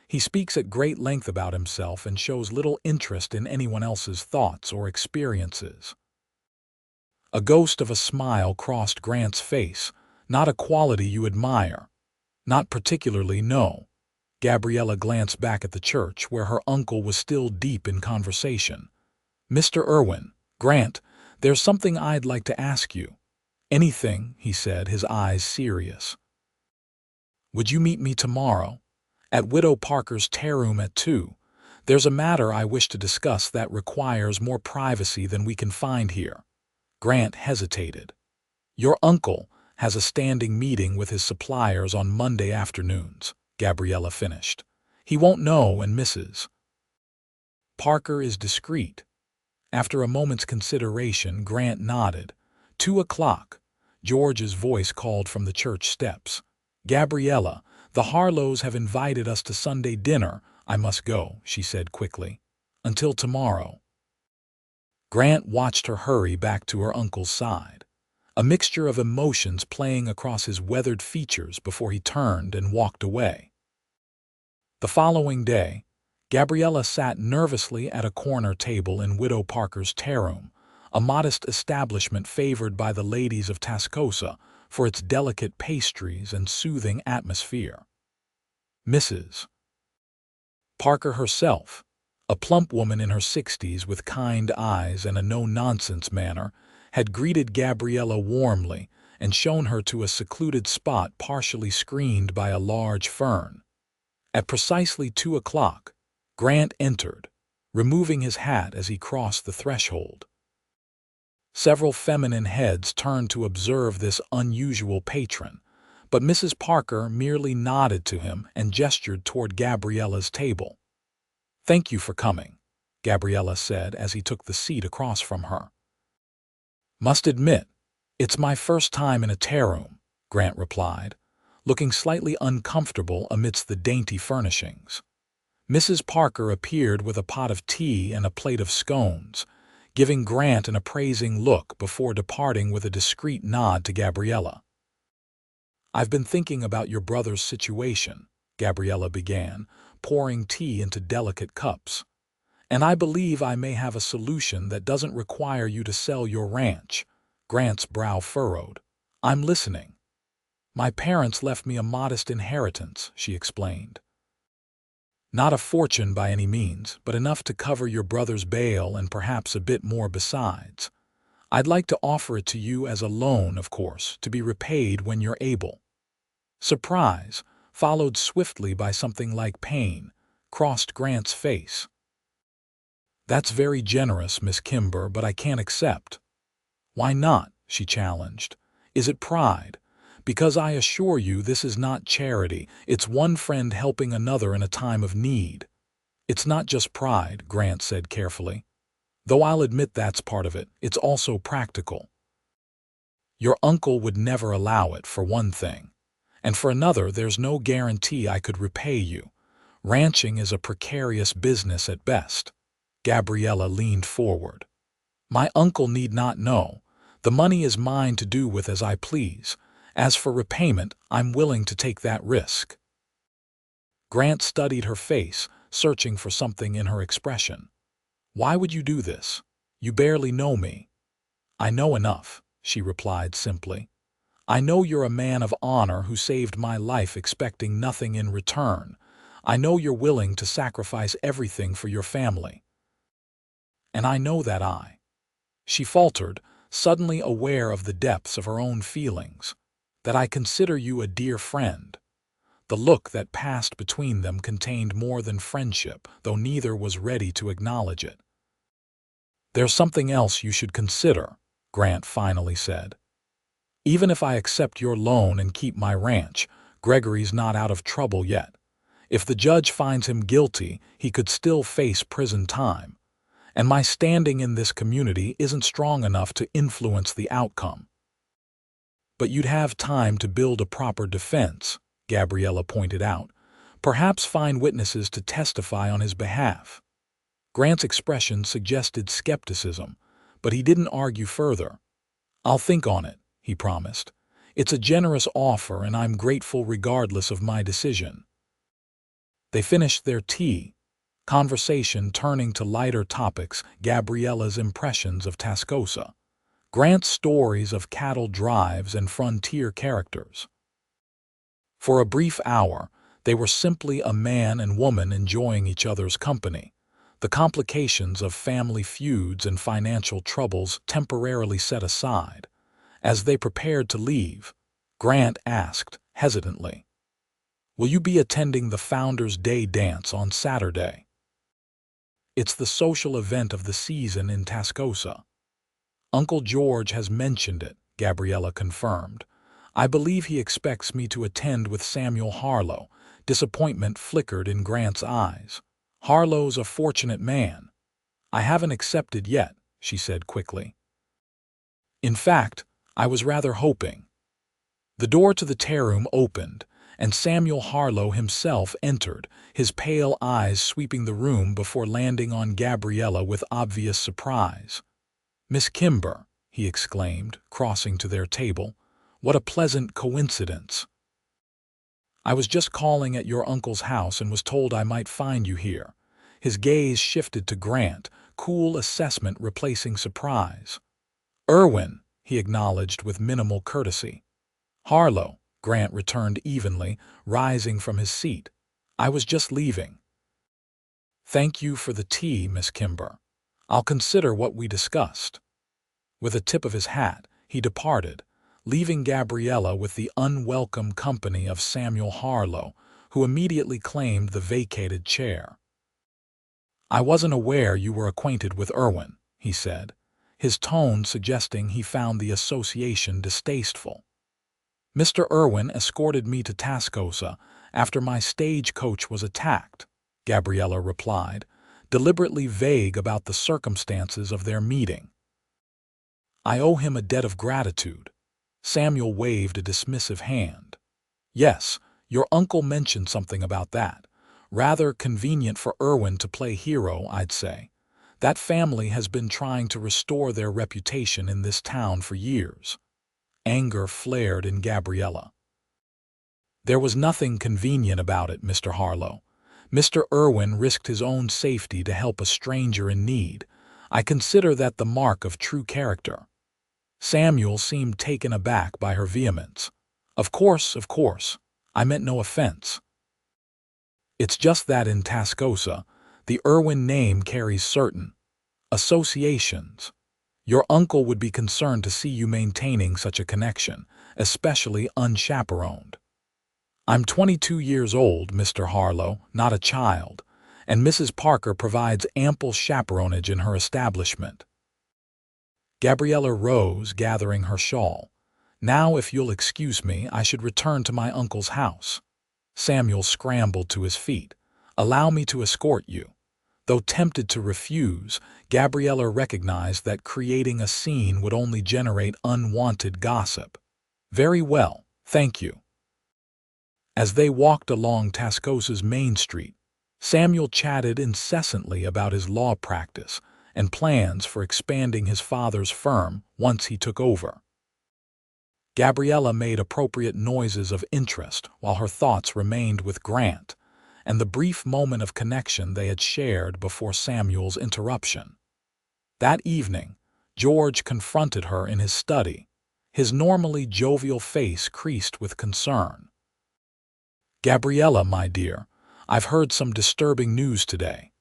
He speaks at great length about himself and shows little interest in anyone else's thoughts or experiences." A ghost of a smile crossed Grant's face. "Not a quality you admire?" "Not particularly, no." Gabriella glanced back at the church, where her uncle was still deep in conversation. "Mr. Irwin, Grant, there's something I'd like to ask you." "Anything," he said, his eyes serious. "Would you meet me tomorrow? At Widow Parker's room at 2. There's a matter I wish to discuss that requires more privacy than we can find here." Grant hesitated. "Your uncle has a standing meeting with his suppliers on Monday afternoons," Gabriella finished. "He won't know, and Mrs. Parker is discreet." After a moment's consideration, Grant nodded. 2 o'clock. George's voice called from the church steps. "Gabriella, the Harlows have invited us to Sunday dinner. I must go," she said quickly. "Until tomorrow." Grant watched her hurry back to her uncle's side, a mixture of emotions playing across his weathered features before he turned and walked away. The following day, Gabriella sat nervously at a corner table in Widow Parker's room, a modest establishment favored by the ladies of Tascosa for its delicate pastries and soothing atmosphere. Mrs. Parker herself, a plump woman in her 60s with kind eyes and a no-nonsense manner, had greeted Gabriella warmly and shown her to a secluded spot partially screened by a large fern. At precisely 2 o'clock, Grant entered, removing his hat as he crossed the threshold. Several feminine heads turned to observe this unusual patron, but Mrs. Parker merely nodded to him and gestured toward Gabriella's table. "Thank you for coming," Gabriella said as he took the seat across from her. "Must admit, it's my first time in a room," Grant replied, looking slightly uncomfortable amidst the dainty furnishings. Mrs. Parker appeared with a pot of tea and a plate of scones, giving Grant an appraising look before departing with a discreet nod to Gabriella. "I've been thinking about your brother's situation," Gabriella began, pouring tea into delicate cups. "And I believe I may have a solution that doesn't require you to sell your ranch." Grant's brow furrowed. "I'm listening." "My parents left me a modest inheritance," she explained. "Not a fortune by any means, but enough to cover your brother's bail and perhaps a bit more besides. I'd like to offer it to you as a loan, of course, to be repaid when you're able." Surprise, followed swiftly by something like pain, crossed Grant's face. "That's very generous, Miss Kimber, but I can't accept." "Why not?" she challenged. "Is it pride? Because I assure you this is not charity, it's one friend helping another in a time of need." It's not just pride, Grant said carefully. Though I'll admit that's part of it, it's also practical. Your uncle would never allow it, for one thing. And for another, there's no guarantee I could repay you. Ranching is a precarious business at best. Gabriella leaned forward. My uncle need not know. The money is mine to do with as I please. As for repayment, I'm willing to take that risk. Grant studied her face, searching for something in her expression. Why would you do this? You barely know me. I know enough, she replied simply. I know you're a man of honor who saved my life expecting nothing in return. I know you're willing to sacrifice everything for your family. And I know that she faltered, suddenly aware of the depths of her own feelings, that I consider you a dear friend. The look that passed between them contained more than friendship, though neither was ready to acknowledge it. There's something else you should consider, Grant finally said. Even if I accept your loan and keep my ranch, Gregory's not out of trouble yet. If the judge finds him guilty, he could still face prison time. And my standing in this community isn't strong enough to influence the outcome. But you'd have time to build a proper defense, Gabriella pointed out. Perhaps find witnesses to testify on his behalf. Grant's expression suggested skepticism, but he didn't argue further. I'll think on it, he promised. It's a generous offer, and I'm grateful regardless of my decision. They finished their tea, conversation turning to lighter topics, Gabriella's impressions of Tascosa, Grant's stories of cattle drives and frontier characters. For a brief hour, they were simply a man and woman enjoying each other's company. The complications of family feuds and financial troubles temporarily set aside. As they prepared to leave, Grant asked, hesitantly, "Will you be attending the Founders' Day dance on Saturday?" It's the social event of the season in Tascosa. Uncle George has mentioned it, Gabriella confirmed. I believe he expects me to attend with Samuel Harlow. Disappointment flickered in Grant's eyes. Harlow's a fortunate man. I haven't accepted yet, she said quickly. In fact, I was rather hoping. The door to the tea-room opened, and Samuel Harlow himself entered, his pale eyes sweeping the room before landing on Gabriella with obvious surprise. "Miss Kimber," he exclaimed, crossing to their table. "What a pleasant coincidence. I was just calling at your uncle's house and was told I might find you here." His gaze shifted to Grant, cool assessment replacing surprise. "Irwin," he acknowledged with minimal courtesy. "Harlow," Grant returned evenly, rising from his seat. "I was just leaving." "Thank you for the tea, Miss Kimber. I'll consider what we discussed." With a tip of his hat, he departed, leaving Gabriella with the unwelcome company of Samuel Harlow, who immediately claimed the vacated chair. "I wasn't aware you were acquainted with Irwin," he said, his tone suggesting he found the association distasteful. "Mr. Irwin escorted me to Tascosa after my stagecoach was attacked," Gabriella replied, deliberately vague about the circumstances of their meeting. "I owe him a debt of gratitude." Samuel waved a dismissive hand. "Yes, your uncle mentioned something about that. Rather convenient for Irwin to play hero, I'd say. That family has been trying to restore their reputation in this town for years." Anger flared in Gabriella. "There was nothing convenient about it, Mr. Harlow. Mr. Irwin risked his own safety to help a stranger in need. I consider that the mark of true character." Samuel seemed taken aback by her vehemence. Of course. I meant no offense. It's just that in Tascosa, the Irwin name carries certain associations. Your uncle would be concerned to see you maintaining such a connection, especially unchaperoned. I'm 22 years old, Mr. Harlow, not a child, and Mrs. Parker provides ample chaperonage in her establishment. Gabriella rose, gathering her shawl. "Now, if you'll excuse me, I should return to my uncle's house." Samuel scrambled to his feet. "Allow me to escort you," Though tempted to refuse, Gabriella recognized that creating a scene would only generate unwanted gossip. "Very well, thank you." As they walked along Tascosa's main street, Samuel chatted incessantly about his law practice and plans for expanding his father's firm once he took over. Gabriella made appropriate noises of interest while her thoughts remained with Grant and the brief moment of connection they had shared before Samuel's interruption. That evening, George confronted her in his study, his normally jovial face creased with concern. "Gabriella, my dear, I've heard some disturbing news today.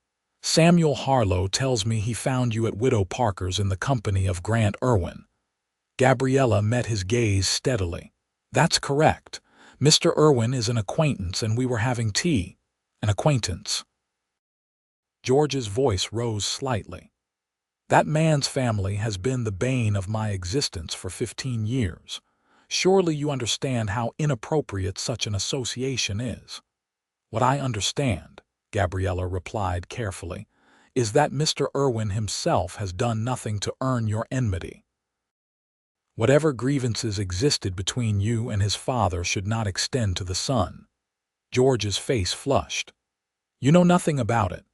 Samuel Harlow tells me he found you at Widow Parker's in the company of Grant Irwin." Gabriella met his gaze steadily. "That's correct. Mr. Irwin is an acquaintance and we were having tea." "An acquaintance?" George's voice rose slightly. "That man's family has been the bane of my existence for 15 years. Surely you understand how inappropriate such an association is." "What I understand," Gabriella replied carefully, "is that Mr. Irwin himself has done nothing to earn your enmity. Whatever grievances existed between you and his father should not extend to the son." George's face flushed. "You know nothing about it.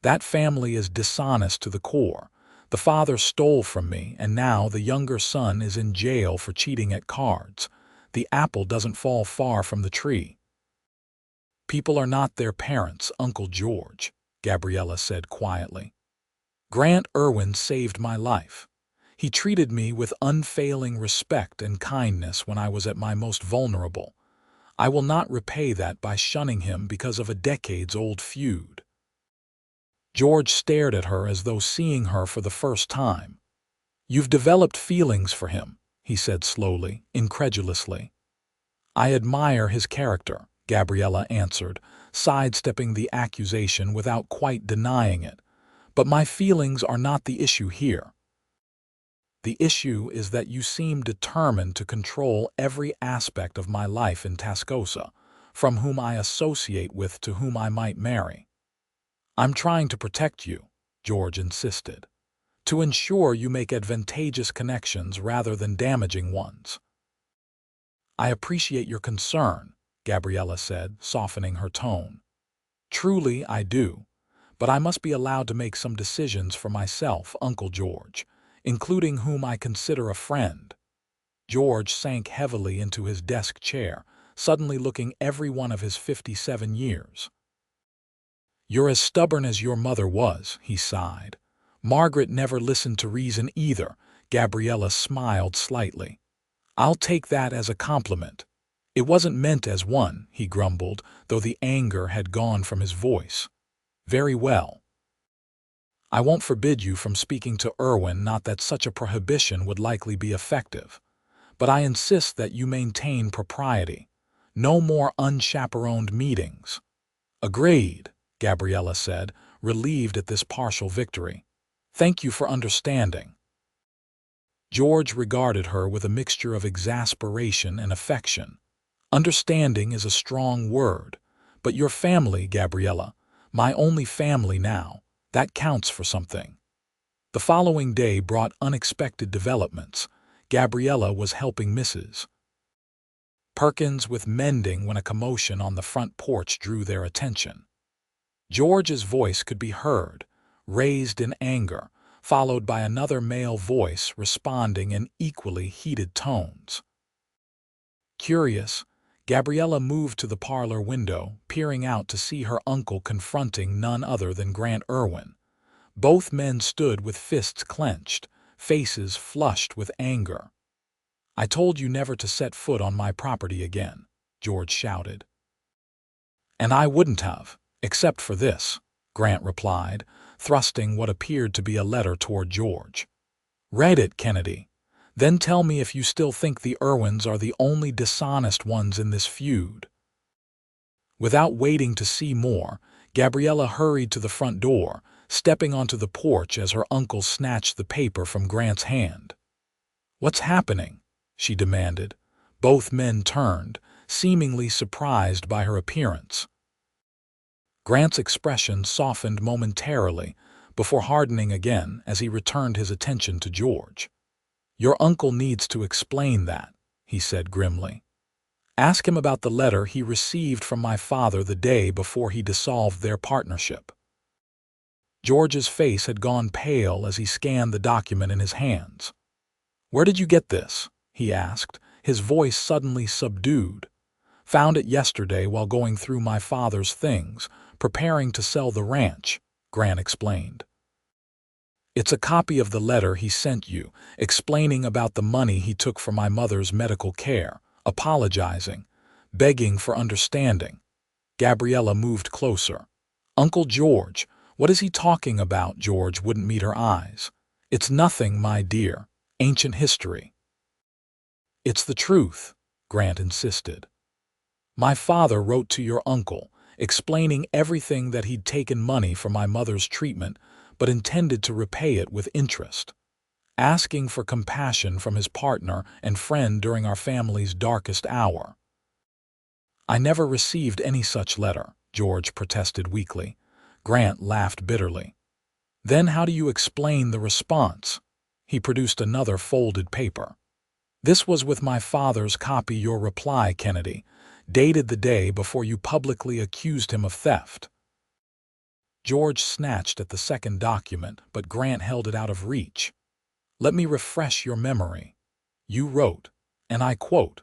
That family is dishonest to the core. The father stole from me, and now the younger son is in jail for cheating at cards. The apple doesn't fall far from the tree." "People are not their parents, Uncle George," Gabriella said quietly. "Grant Irwin saved my life. He treated me with unfailing respect and kindness when I was at my most vulnerable. I will not repay that by shunning him because of a decades-old feud." George stared at her as though seeing her for the first time. "You've developed feelings for him," he said slowly, incredulously. "I admire his character," Gabriella answered, sidestepping the accusation without quite denying it. "But my feelings are not the issue here. The issue is that you seem determined to control every aspect of my life in Tascosa, from whom I associate with to whom I might marry." "I'm trying to protect you," George insisted, "to ensure you make advantageous connections rather than damaging ones." "I appreciate your concern," Gabriella said, softening her tone. "Truly, I do. But I must be allowed to make some decisions for myself, Uncle George, including whom I consider a friend." George sank heavily into his desk chair, suddenly looking every one of his 57 years. "You're as stubborn as your mother was," he sighed. "Margaret never listened to reason either." Gabriella smiled slightly. "I'll take that as a compliment." "It wasn't meant as one," he grumbled, though the anger had gone from his voice. "Very well. I won't forbid you from speaking to Irwin, not that such a prohibition would likely be effective. But I insist that you maintain propriety. No more unchaperoned meetings." "Agreed," Gabriella said, relieved at this partial victory. "Thank you for understanding." George regarded her with a mixture of exasperation and affection. "Understanding is a strong word, but your family, Gabriella, my only family now, that counts for something." The following day brought unexpected developments. Gabriella was helping Mrs. Perkins with mending when a commotion on the front porch drew their attention. George's voice could be heard, raised in anger, followed by another male voice responding in equally heated tones. Curious, Gabriella moved to the parlor window, peering out to see her uncle confronting none other than Grant Irwin. Both men stood with fists clenched, faces flushed with anger. "I told you never to set foot on my property again," George shouted. "And I wouldn't have, except for this," Grant replied, thrusting what appeared to be a letter toward George. "Read it, Kennedy. Then tell me if you still think the Irwins are the only dishonest ones in this feud." Without waiting to see more, Gabriella hurried to the front door, stepping onto the porch as her uncle snatched the paper from Grant's hand. "What's happening?" she demanded. Both men turned, seemingly surprised by her appearance. Grant's expression softened momentarily before hardening again as he returned his attention to George. "Your uncle needs to explain that," he said grimly. "Ask him about the letter he received from my father the day before he dissolved their partnership." George's face had gone pale as he scanned the document in his hands. "Where did you get this?" he asked, his voice suddenly subdued. "Found it yesterday while going through my father's things, preparing to sell the ranch," Grant explained. "It's a copy of the letter he sent you, explaining about the money he took for my mother's medical care, apologizing, begging for understanding." Gabriella moved closer. "Uncle George, what is he talking about?" George wouldn't meet her eyes. "It's nothing, my dear. Ancient history." "It's the truth," Grant insisted. "My father wrote to your uncle, explaining everything that he'd taken money for my mother's treatment, but intended to repay it with interest, asking for compassion from his partner and friend during our family's darkest hour." "I never received any such letter," George protested weakly. Grant laughed bitterly. "Then how do you explain the response?" He produced another folded paper. "This was with my father's copy your reply, Kennedy, dated the day before you publicly accused him of theft." George snatched at the second document, but Grant held it out of reach. "Let me refresh your memory. You wrote, and I quote,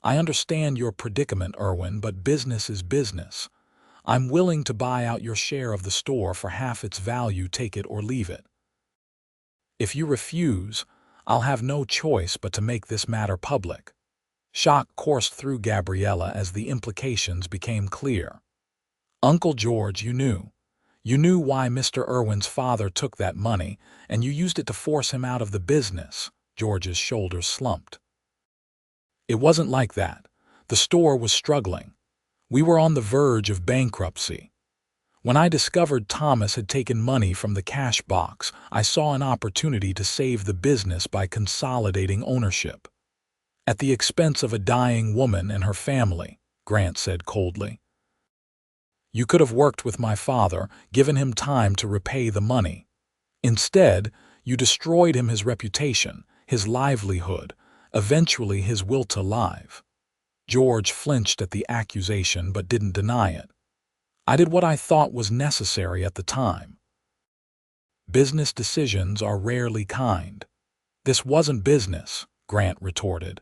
'I understand your predicament, Irwin, but business is business. I'm willing to buy out your share of the store for half its value, take it or leave it. If you refuse, I'll have no choice but to make this matter public.'" Shock coursed through Gabriella as the implications became clear. "Uncle George, you knew. You knew why Mr. Irwin's father took that money, and you used it to force him out of the business." George's shoulders slumped. "It wasn't like that. The store was struggling. We were on the verge of bankruptcy. When I discovered Thomas had taken money from the cash box, I saw an opportunity to save the business by consolidating ownership. At the expense of a dying woman and her family," Grant said coldly. "You could have worked with my father, given him time to repay the money. Instead, you destroyed him, his reputation, his livelihood, eventually his will to live." George flinched at the accusation but didn't deny it. "I did what I thought was necessary at the time." "Business decisions are rarely kind." "This wasn't business," Grant retorted.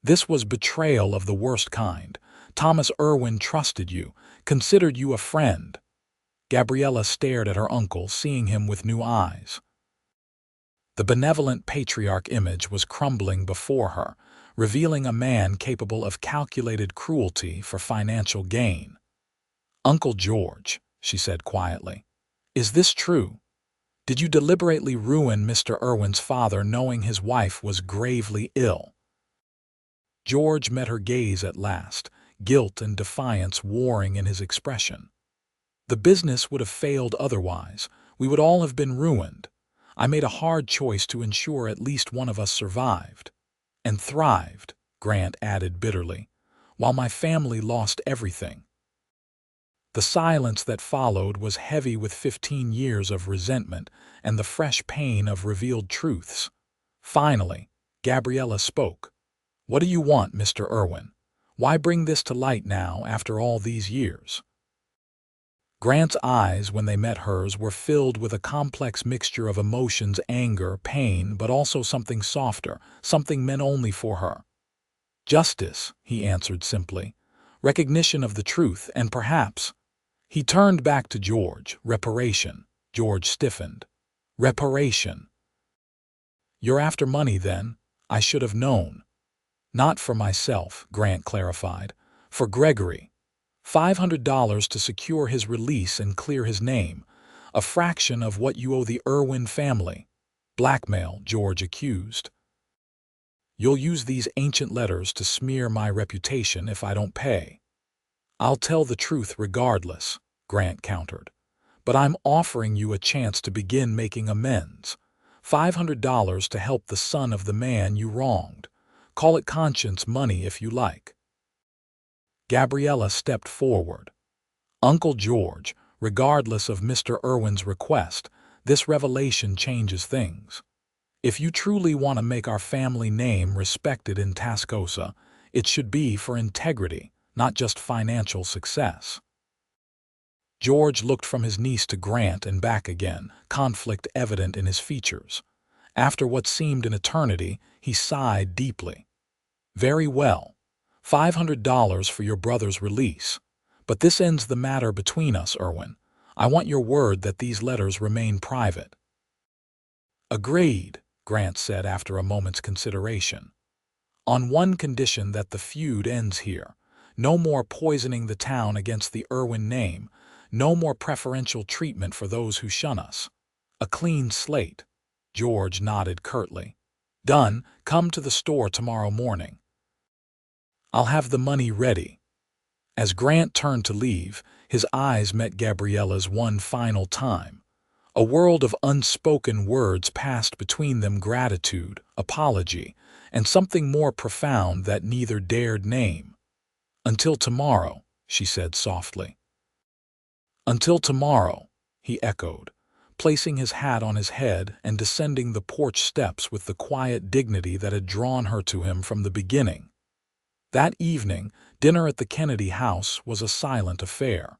"This was betrayal of the worst kind. Thomas Irwin trusted you, considered you a friend." Gabriella stared at her uncle, seeing him with new eyes. The benevolent patriarch image was crumbling before her, revealing a man capable of calculated cruelty for financial gain. "Uncle George," she said quietly, "is this true? Did you deliberately ruin Mr. Irwin's father knowing his wife was gravely ill?" George met her gaze at last, guilt and defiance warring in his expression. "The business would have failed otherwise. We would all have been ruined. I made a hard choice to ensure at least one of us survived. And thrived," Grant added bitterly, "while my family lost everything." The silence that followed was heavy with 15 years of resentment and the fresh pain of revealed truths. Finally, Gabriella spoke. "What do you want, Mr. Irwin? Why bring this to light now after all these years?" Grant's eyes, when they met hers, were filled with a complex mixture of emotions: anger, pain, but also something softer, something meant only for her. "Justice," he answered simply. "Recognition of the truth, and perhaps—" He turned back to George. "Reparation." George stiffened. "Reparation. You're after money, then? I should have known." "Not for myself," Grant clarified. "For Gregory. $500 to secure his release and clear his name. A fraction of what you owe the Irwin family." "Blackmail," George accused. "You'll use these ancient letters to smear my reputation if I don't pay." "I'll tell the truth regardless," Grant countered. "But I'm offering you a chance to begin making amends. $500 to help the son of the man you wronged. Call it conscience money if you like." Gabriella stepped forward. "Uncle George, Regardless of Mr. Irwin's request, this revelation changes things. If you truly want to make our family name respected in Tascosa, it should be for integrity, not just financial success. George looked from his niece to Grant and back again, conflict evident in his features. After what seemed an eternity, he sighed deeply. Very well. $500 for your brother's release. But this ends the matter between us, Irwin. I want your word that these letters remain private. Agreed, Grant said after a moment's consideration. On one condition, that the feud ends here. No more poisoning the town against the Irwin name. No more preferential treatment for those who shun us. A clean slate. George nodded curtly. Done. Come to the store tomorrow morning. I'll have the money ready. As Grant turned to leave, his eyes met Gabriella's one final time. A world of unspoken words passed between them: gratitude, apology, and something more profound that neither dared name. Until tomorrow, she said softly. Until tomorrow, he echoed, placing his hat on his head and descending the porch steps with the quiet dignity that had drawn her to him from the beginning. That evening, dinner at the Kennedy house was a silent affair.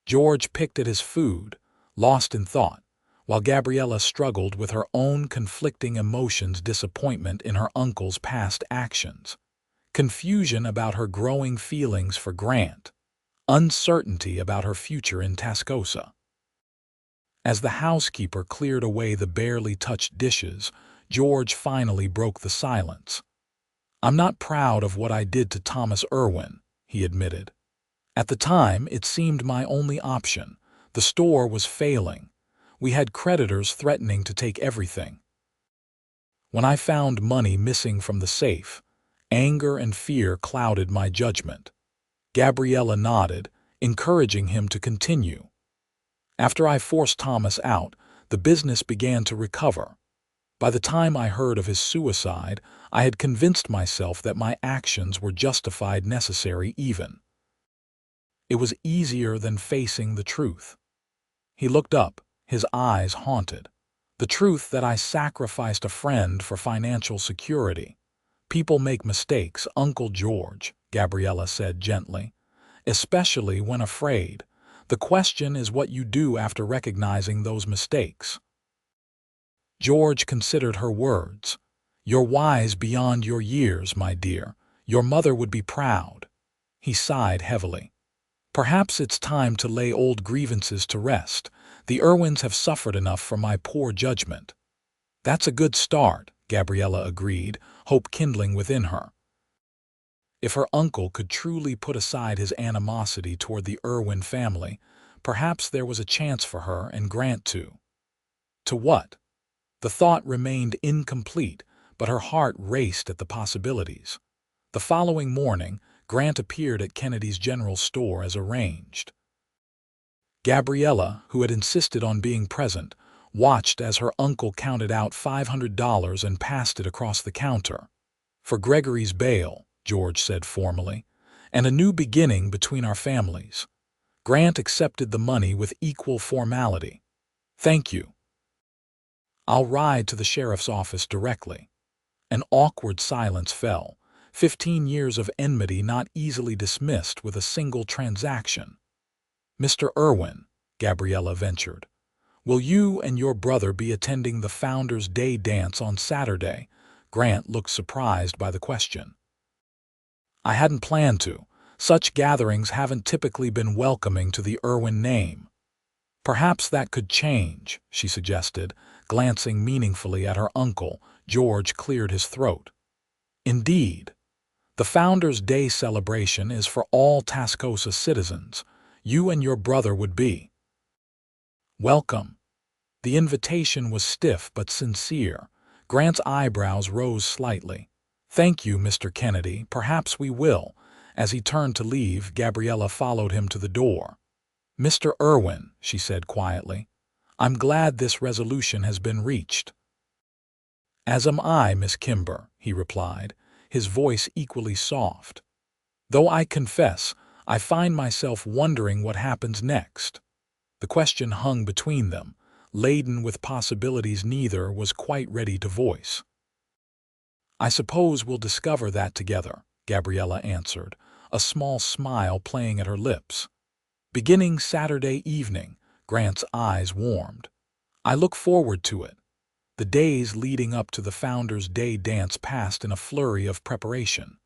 George picked at his food, lost in thought, while Gabriella struggled with her own conflicting emotions: disappointment in her uncle's past actions, confusion about her growing feelings for Grant, uncertainty about her future in Tascosa. As the housekeeper cleared away the barely touched dishes, George finally broke the silence. I'm not proud of what I did to Thomas Irwin, he admitted. At the time, it seemed my only option. The store was failing. We had creditors threatening to take everything. When I found money missing from the safe, anger and fear clouded my judgment. Gabriella nodded, encouraging him to continue. After I forced Thomas out, the business began to recover. By the time I heard of his suicide, I had convinced myself that my actions were justified, necessary even. It was easier than facing the truth. He looked up, his eyes haunted. The truth that I sacrificed a friend for financial security. People make mistakes, Uncle George, Gabriella said gently, especially when afraid. The question is what you do after recognizing those mistakes. George considered her words. You're wise beyond your years, my dear. Your mother would be proud. He sighed heavily. Perhaps it's time to lay old grievances to rest. The Irwins have suffered enough for my poor judgment. That's a good start, Gabriella agreed, hope kindling within her. If her uncle could truly put aside his animosity toward the Irwin family, perhaps there was a chance for her and Grant too. To what? The thought remained incomplete, but her heart raced at the possibilities. The following morning, Grant appeared at Kennedy's general store as arranged. Gabriella, who had insisted on being present, watched as her uncle counted out $500 and passed it across the counter. For Gregory's bail, George said formally, and a new beginning between our families. Grant accepted the money with equal formality. Thank you. I'll ride to the sheriff's office directly. An awkward silence fell. 15 years of enmity not easily dismissed with a single transaction. Mr. Irwin, Gabriella ventured, will you and your brother be attending the Founders' Day dance on Saturday? Grant looked surprised by the question. I hadn't planned to. Such gatherings haven't typically been welcoming to the Irwin name. Perhaps that could change, she suggested, glancing meaningfully at her uncle. George cleared his throat. Indeed. The Founders' Day celebration is for all Tascosa citizens. You and your brother would be welcome. The invitation was stiff but sincere. Grant's eyebrows rose slightly. Thank you, Mr. Kennedy. Perhaps we will. As he turned to leave, Gabriella followed him to the door. Mr. Irwin, she said quietly, I'm glad this resolution has been reached. As am I, Miss Kimber, he replied, his voice equally soft. Though I confess, I find myself wondering what happens next." The question hung between them, laden with possibilities neither was quite ready to voice. "I suppose we'll discover that together," Gabriella answered, a small smile playing at her lips. "Beginning Saturday evening," Grant's eyes warmed. "I look forward to it." The days leading up to the Founders' Day dance passed in a flurry of preparation.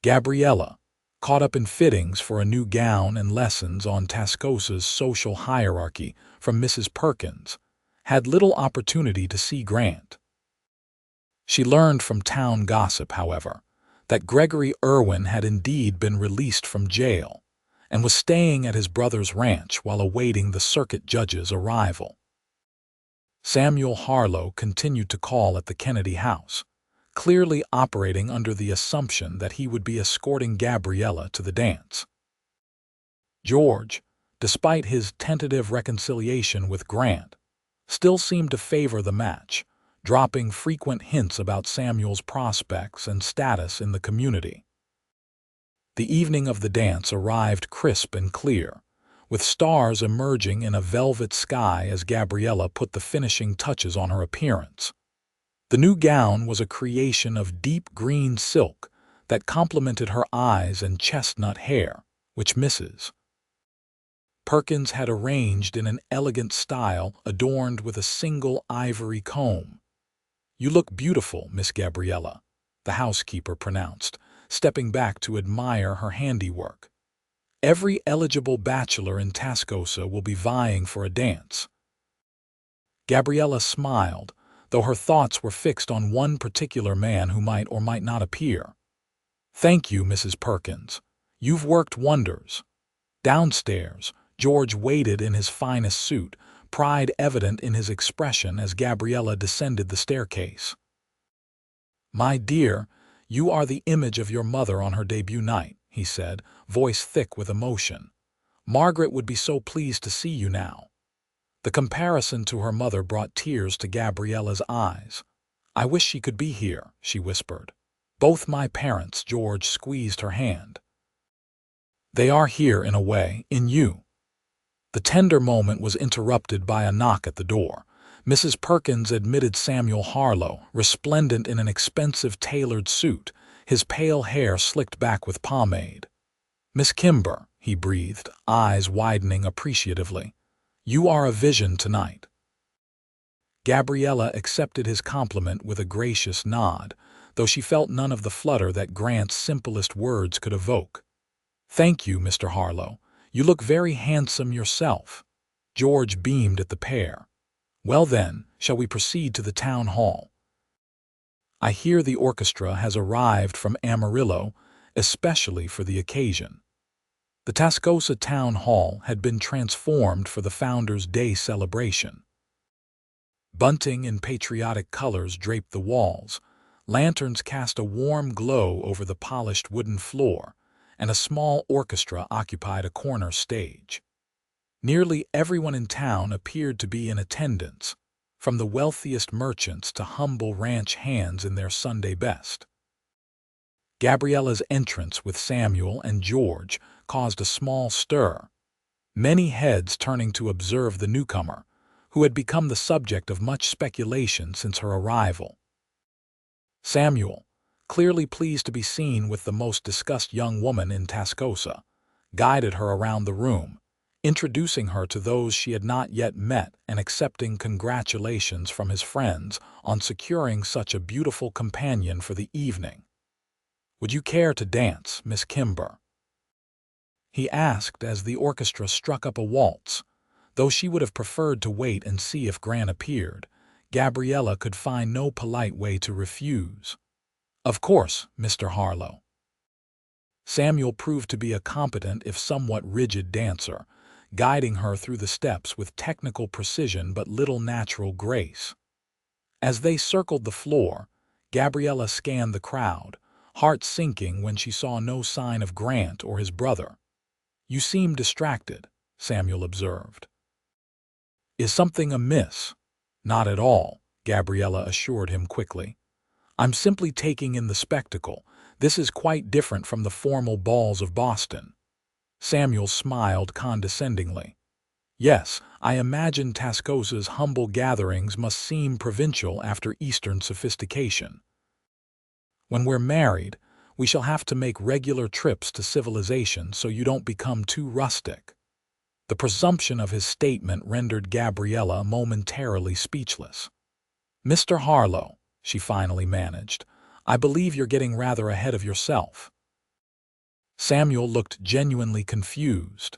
Gabriella, caught up in fittings for a new gown and lessons on Tascosa's social hierarchy from Mrs. Perkins, had little opportunity to see Grant. She learned from town gossip, however, that Gregory Irwin had indeed been released from jail and was staying at his brother's ranch while awaiting the circuit judge's arrival. Samuel Harlow continued to call at the Kennedy house, clearly operating under the assumption that he would be escorting Gabriella to the dance. George, despite his tentative reconciliation with Grant, still seemed to favor the match, dropping frequent hints about Samuel's prospects and status in the community. The evening of the dance arrived crisp and clear, with stars emerging in a velvet sky as Gabriella put the finishing touches on her appearance. The new gown was a creation of deep green silk that complemented her eyes and chestnut hair, which Mrs. Perkins had arranged in an elegant style adorned with a single ivory comb. "You look beautiful, Miss Gabriella," the housekeeper pronounced, stepping back to admire her handiwork. "Every eligible bachelor in Tascosa will be vying for a dance." Gabriella smiled, though her thoughts were fixed on one particular man who might or might not appear. "Thank you, Mrs. Perkins. You've worked wonders." Downstairs, George waited in his finest suit, pride evident in his expression as Gabriella descended the staircase. "My dear, you are the image of your mother on her debut night," he said, voice thick with emotion. "Margaret would be so pleased to see you now." The comparison to her mother brought tears to Gabriella's eyes. "I wish she could be here," she whispered. "Both my parents," George squeezed her hand. "They are here in a way, in you." The tender moment was interrupted by a knock at the door. Mrs. Perkins admitted Samuel Harlow, resplendent in an expensive tailored suit, his pale hair slicked back with pomade. "Miss Kimber," he breathed, eyes widening appreciatively. "You are a vision tonight." Gabriella accepted his compliment with a gracious nod, though she felt none of the flutter that Grant's simplest words could evoke. "Thank you, Mr. Harlow. You look very handsome yourself." George beamed at the pair. "Well then, shall we proceed to the town hall? I hear the orchestra has arrived from Amarillo, especially for the occasion." The Tascosa Town Hall had been transformed for the Founders' Day celebration. Bunting in patriotic colors draped the walls, lanterns cast a warm glow over the polished wooden floor, and a small orchestra occupied a corner stage. Nearly everyone in town appeared to be in attendance, from the wealthiest merchants to humble ranch hands in their Sunday best. Gabriella's entrance with Samuel and George caused a small stir, many heads turning to observe the newcomer, who had become the subject of much speculation since her arrival. Samuel, clearly pleased to be seen with the most discussed young woman in Tascosa, guided her around the room, introducing her to those she had not yet met and accepting congratulations from his friends on securing such a beautiful companion for the evening. "Would you care to dance, Miss Kimber?" he asked as the orchestra struck up a waltz. Though she would have preferred to wait and see if Grant appeared, Gabriella could find no polite way to refuse. "Of course, Mr. Harlow." Samuel proved to be a competent if somewhat rigid dancer, guiding her through the steps with technical precision but little natural grace. As they circled the floor, Gabriella scanned the crowd, heart sinking when she saw no sign of Grant or his brother. "You seem distracted," Samuel observed. "Is something amiss?" "Not at all," Gabriella assured him quickly. "I'm simply taking in the spectacle, This is quite different from the formal balls of Boston." Samuel smiled condescendingly. "Yes, I imagine Tascosa's humble gatherings must seem provincial after Eastern sophistication. When we're married, we shall have to make regular trips to civilization so you don't become too rustic." The presumption of his statement rendered Gabriella momentarily speechless. "Mr. Harlow," she finally managed, "I believe you're getting rather ahead of yourself." Samuel looked genuinely confused.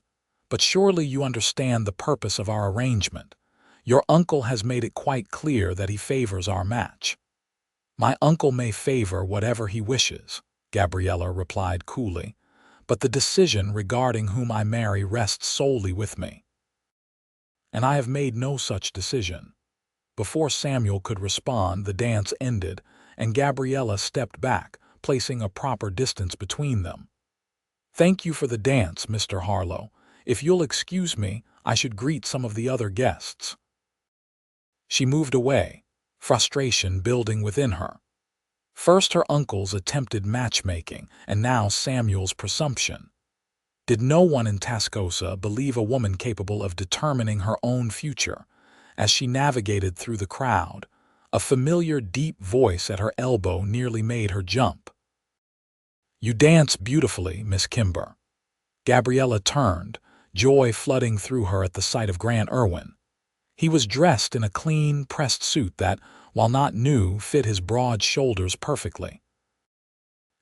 "But surely you understand the purpose of our arrangement. Your uncle has made it quite clear that he favors our match." "My uncle may favor whatever he wishes," Gabriella replied coolly, "but the decision regarding whom I marry rests solely with me. And I have made no such decision." Before Samuel could respond, the dance ended, and Gabriella stepped back, placing a proper distance between them. "Thank you for the dance, Mr. Harlow. If you'll excuse me, I should greet some of the other guests." She moved away, frustration building within her. First her uncle's attempted matchmaking, and now Samuel's presumption. Did no one in Tascosa believe a woman capable of determining her own future? As she navigated through the crowd, a familiar deep voice at her elbow nearly made her jump. "You dance beautifully, Miss Kimber." Gabriella turned, joy flooding through her at the sight of Grant Irwin. He was dressed in a clean, pressed suit that, while not new, fit his broad shoulders perfectly.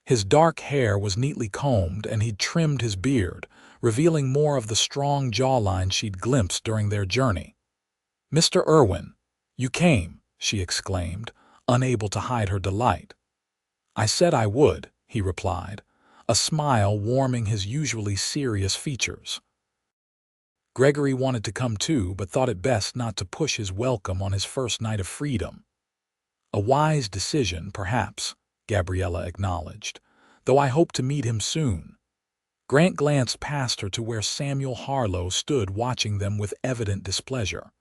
His dark hair was neatly combed, and he'd trimmed his beard, revealing more of the strong jawline she'd glimpsed during their journey. "Mr. Irwin, you came," she exclaimed, unable to hide her delight. "I said I would," he replied, a smile warming his usually serious features. Gregory wanted to come too, but thought it best not to push his welcome on his first night of freedom. "A wise decision, perhaps," Gabriella acknowledged, "though I hope to meet him soon." Grant glanced past her to where Samuel Harlow stood watching them with evident displeasure.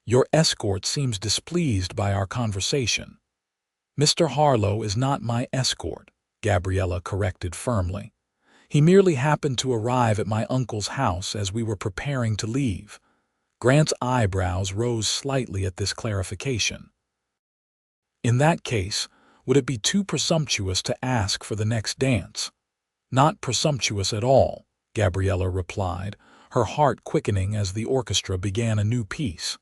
"Your escort seems displeased by our conversation." "Mr. Harlow is not my escort," Gabriella corrected firmly. "He merely happened to arrive at my uncle's house as we were preparing to leave." Grant's eyebrows rose slightly at this clarification. "In that case, would it be too presumptuous to ask for the next dance?" "Not presumptuous at all," Gabriella replied, her heart quickening as the orchestra began a new piece.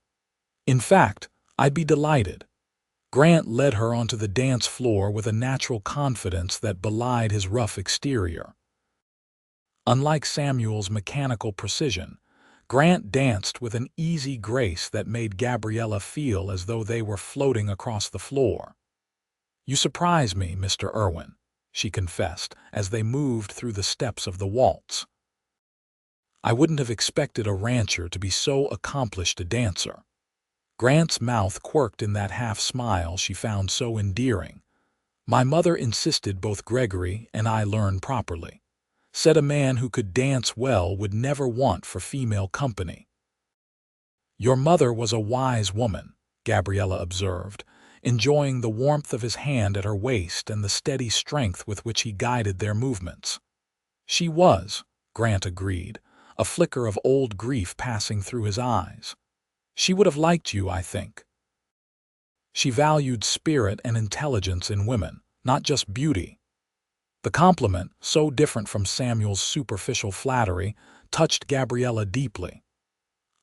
"In fact, I'd be delighted." Grant led her onto the dance floor with a natural confidence that belied his rough exterior. Unlike Samuel's mechanical precision, Grant danced with an easy grace that made Gabriella feel as though they were floating across the floor. "You surprise me, Mr. Irwin," she confessed as they moved through the steps of the waltz. "I wouldn't have expected a rancher to be so accomplished a dancer." Grant's mouth quirked in that half-smile she found so endearing. "My mother insisted both Gregory and I learn properly. Said a man who could dance well would never want for female company." "Your mother was a wise woman," Gabriella observed, enjoying the warmth of his hand at her waist and the steady strength with which he guided their movements. "She was," Grant agreed, a flicker of old grief passing through his eyes. "She would have liked you, I think." She valued spirit and intelligence in women, not just beauty. The compliment, so different from Samuel's superficial flattery, touched Gabriella deeply.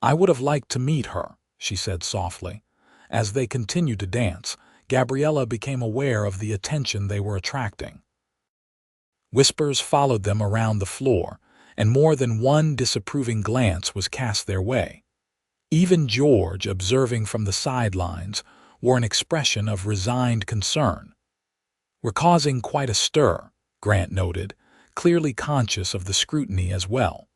"I would have liked to meet her," she said softly. As they continued to dance, Gabriella became aware of the attention they were attracting. Whispers followed them around the floor, and more than one disapproving glance was cast their way. Even George, observing from the sidelines, wore an expression of resigned concern. "We're causing quite a stir," Grant noted, clearly conscious of the scrutiny as well.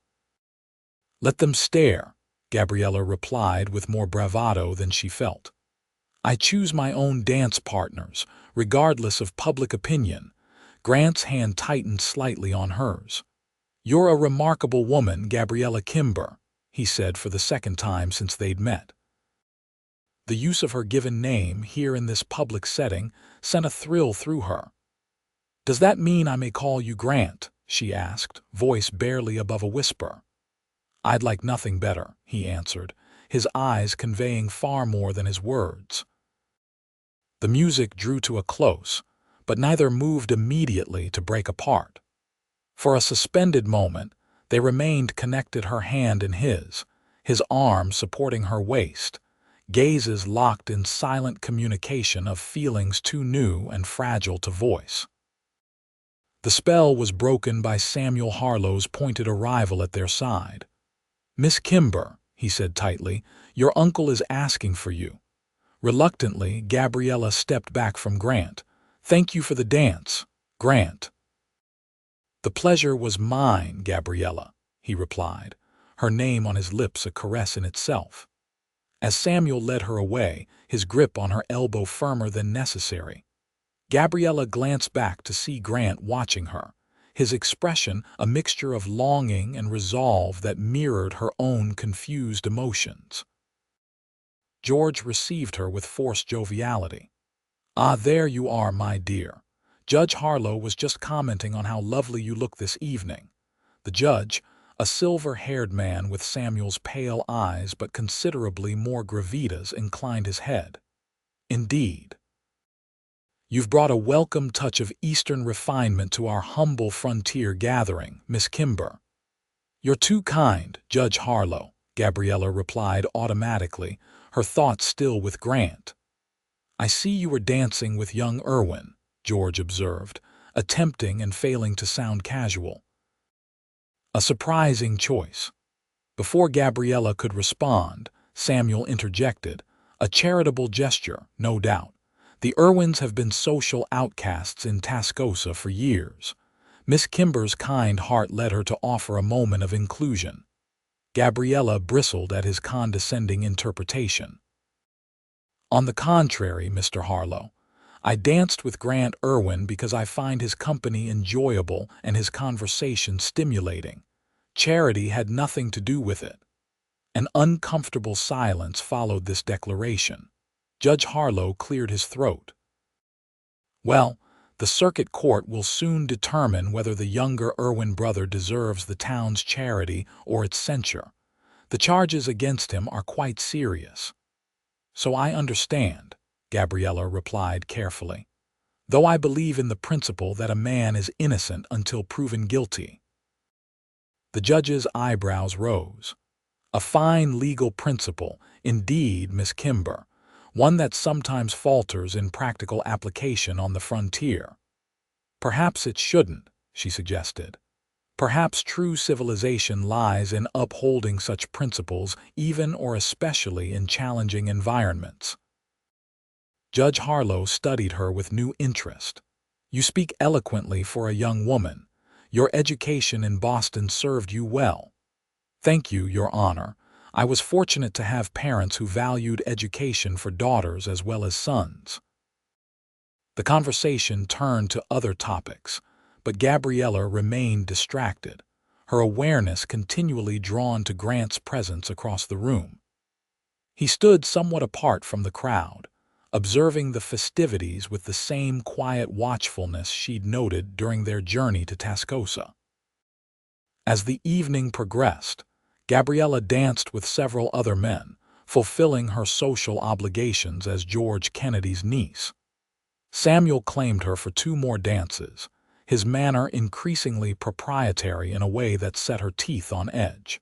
"Let them stare," Gabriella replied with more bravado than she felt. "I choose my own dance partners, regardless of public opinion." Grant's hand tightened slightly on hers. "You're a remarkable woman, Gabriella Kimber," he said for the second time since they'd met. The use of her given name here in this public setting sent a thrill through her. "Does that mean I may call you Grant?" she asked, voice barely above a whisper. "I'd like nothing better," he answered, his eyes conveying far more than his words. The music drew to a close, but neither moved immediately to break apart. For a suspended moment, they remained connected, her hand in his arm supporting her waist, gazes locked in silent communication of feelings too new and fragile to voice. The spell was broken by Samuel Harlow's pointed arrival at their side. "Miss Kimber," he said tightly, "your uncle is asking for you." Reluctantly, Gabriella stepped back from Grant. "Thank you for the dance, Grant." "The pleasure was mine, Gabriella," he replied, her name on his lips a caress in itself. As Samuel led her away, his grip on her elbow firmer than necessary, Gabriella glanced back to see Grant watching her, his expression a mixture of longing and resolve that mirrored her own confused emotions. George received her with forced joviality. "Ah, there you are, my dear. Judge Harlow was just commenting on how lovely you look this evening." The judge, a silver-haired man with Samuel's pale eyes but considerably more gravitas, inclined his head. "Indeed. You've brought a welcome touch of Eastern refinement to our humble frontier gathering, Miss Kimber." "You're too kind, Judge Harlow," Gabriella replied automatically, her thoughts still with Grant. "I see you were dancing with young Irwin," George observed, attempting and failing to sound casual. A surprising choice. Before Gabriella could respond, Samuel interjected, "A charitable gesture, no doubt. The Irwins have been social outcasts in Tascosa for years." Miss Kimber's kind heart led her to offer a moment of inclusion. Gabriella bristled at his condescending interpretation. "On the contrary, Mr. Harlow, I danced with Grant Irwin because I find his company enjoyable and his conversation stimulating. Charity had nothing to do with it." An uncomfortable silence followed this declaration. Judge Harlow cleared his throat. "Well, the circuit court will soon determine whether the younger Irwin brother deserves the town's charity or its censure. The charges against him are quite serious." "So I understand," Gabriella replied carefully, "though I believe in the principle that a man is innocent until proven guilty." The judge's eyebrows rose. "A fine legal principle, indeed, Miss Kimber, one that sometimes falters in practical application on the frontier." "Perhaps it shouldn't," she suggested. "Perhaps true civilization lies in upholding such principles even or especially in challenging environments." Judge Harlow studied her with new interest. "You speak eloquently for a young woman. Your education in Boston served you well." "Thank you, Your Honor. I was fortunate to have parents who valued education for daughters as well as sons." The conversation turned to other topics, but Gabriella remained distracted, her awareness continually drawn to Grant's presence across the room. He stood somewhat apart from the crowd, observing the festivities with the same quiet watchfulness she'd noted during their journey to Tascosa. As the evening progressed, Gabriella danced with several other men, fulfilling her social obligations as George Kennedy's niece. Samuel claimed her for 2 more dances, his manner increasingly proprietary in a way that set her teeth on edge.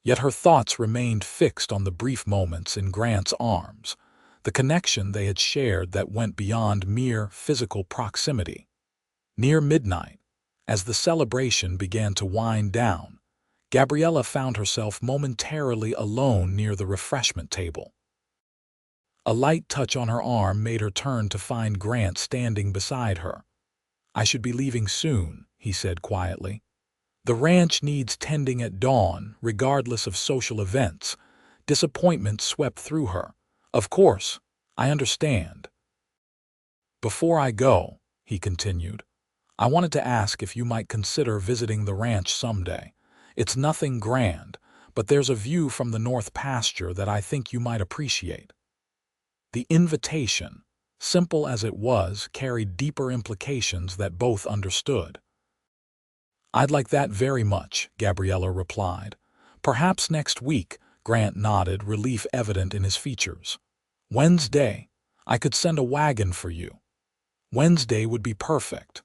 Yet her thoughts remained fixed on the brief moments in Grant's arms, the connection they had shared that went beyond mere physical proximity. Near midnight, as the celebration began to wind down, Gabriella found herself momentarily alone near the refreshment table. A light touch on her arm made her turn to find Grant standing beside her. "I should be leaving soon," he said quietly. "The ranch needs tending at dawn, regardless of social events." Disappointment swept through her. "Of course, I understand." "Before I go," he continued, "I wanted to ask if you might consider visiting the ranch someday. It's nothing grand, but there's a view from the north pasture that I think you might appreciate." The invitation, simple as it was, carried deeper implications that both understood. "I'd like that very much," Gabriella replied. "Perhaps next week," Grant nodded, relief evident in his features. "Wednesday. I could send a wagon for you." Wednesday would be perfect.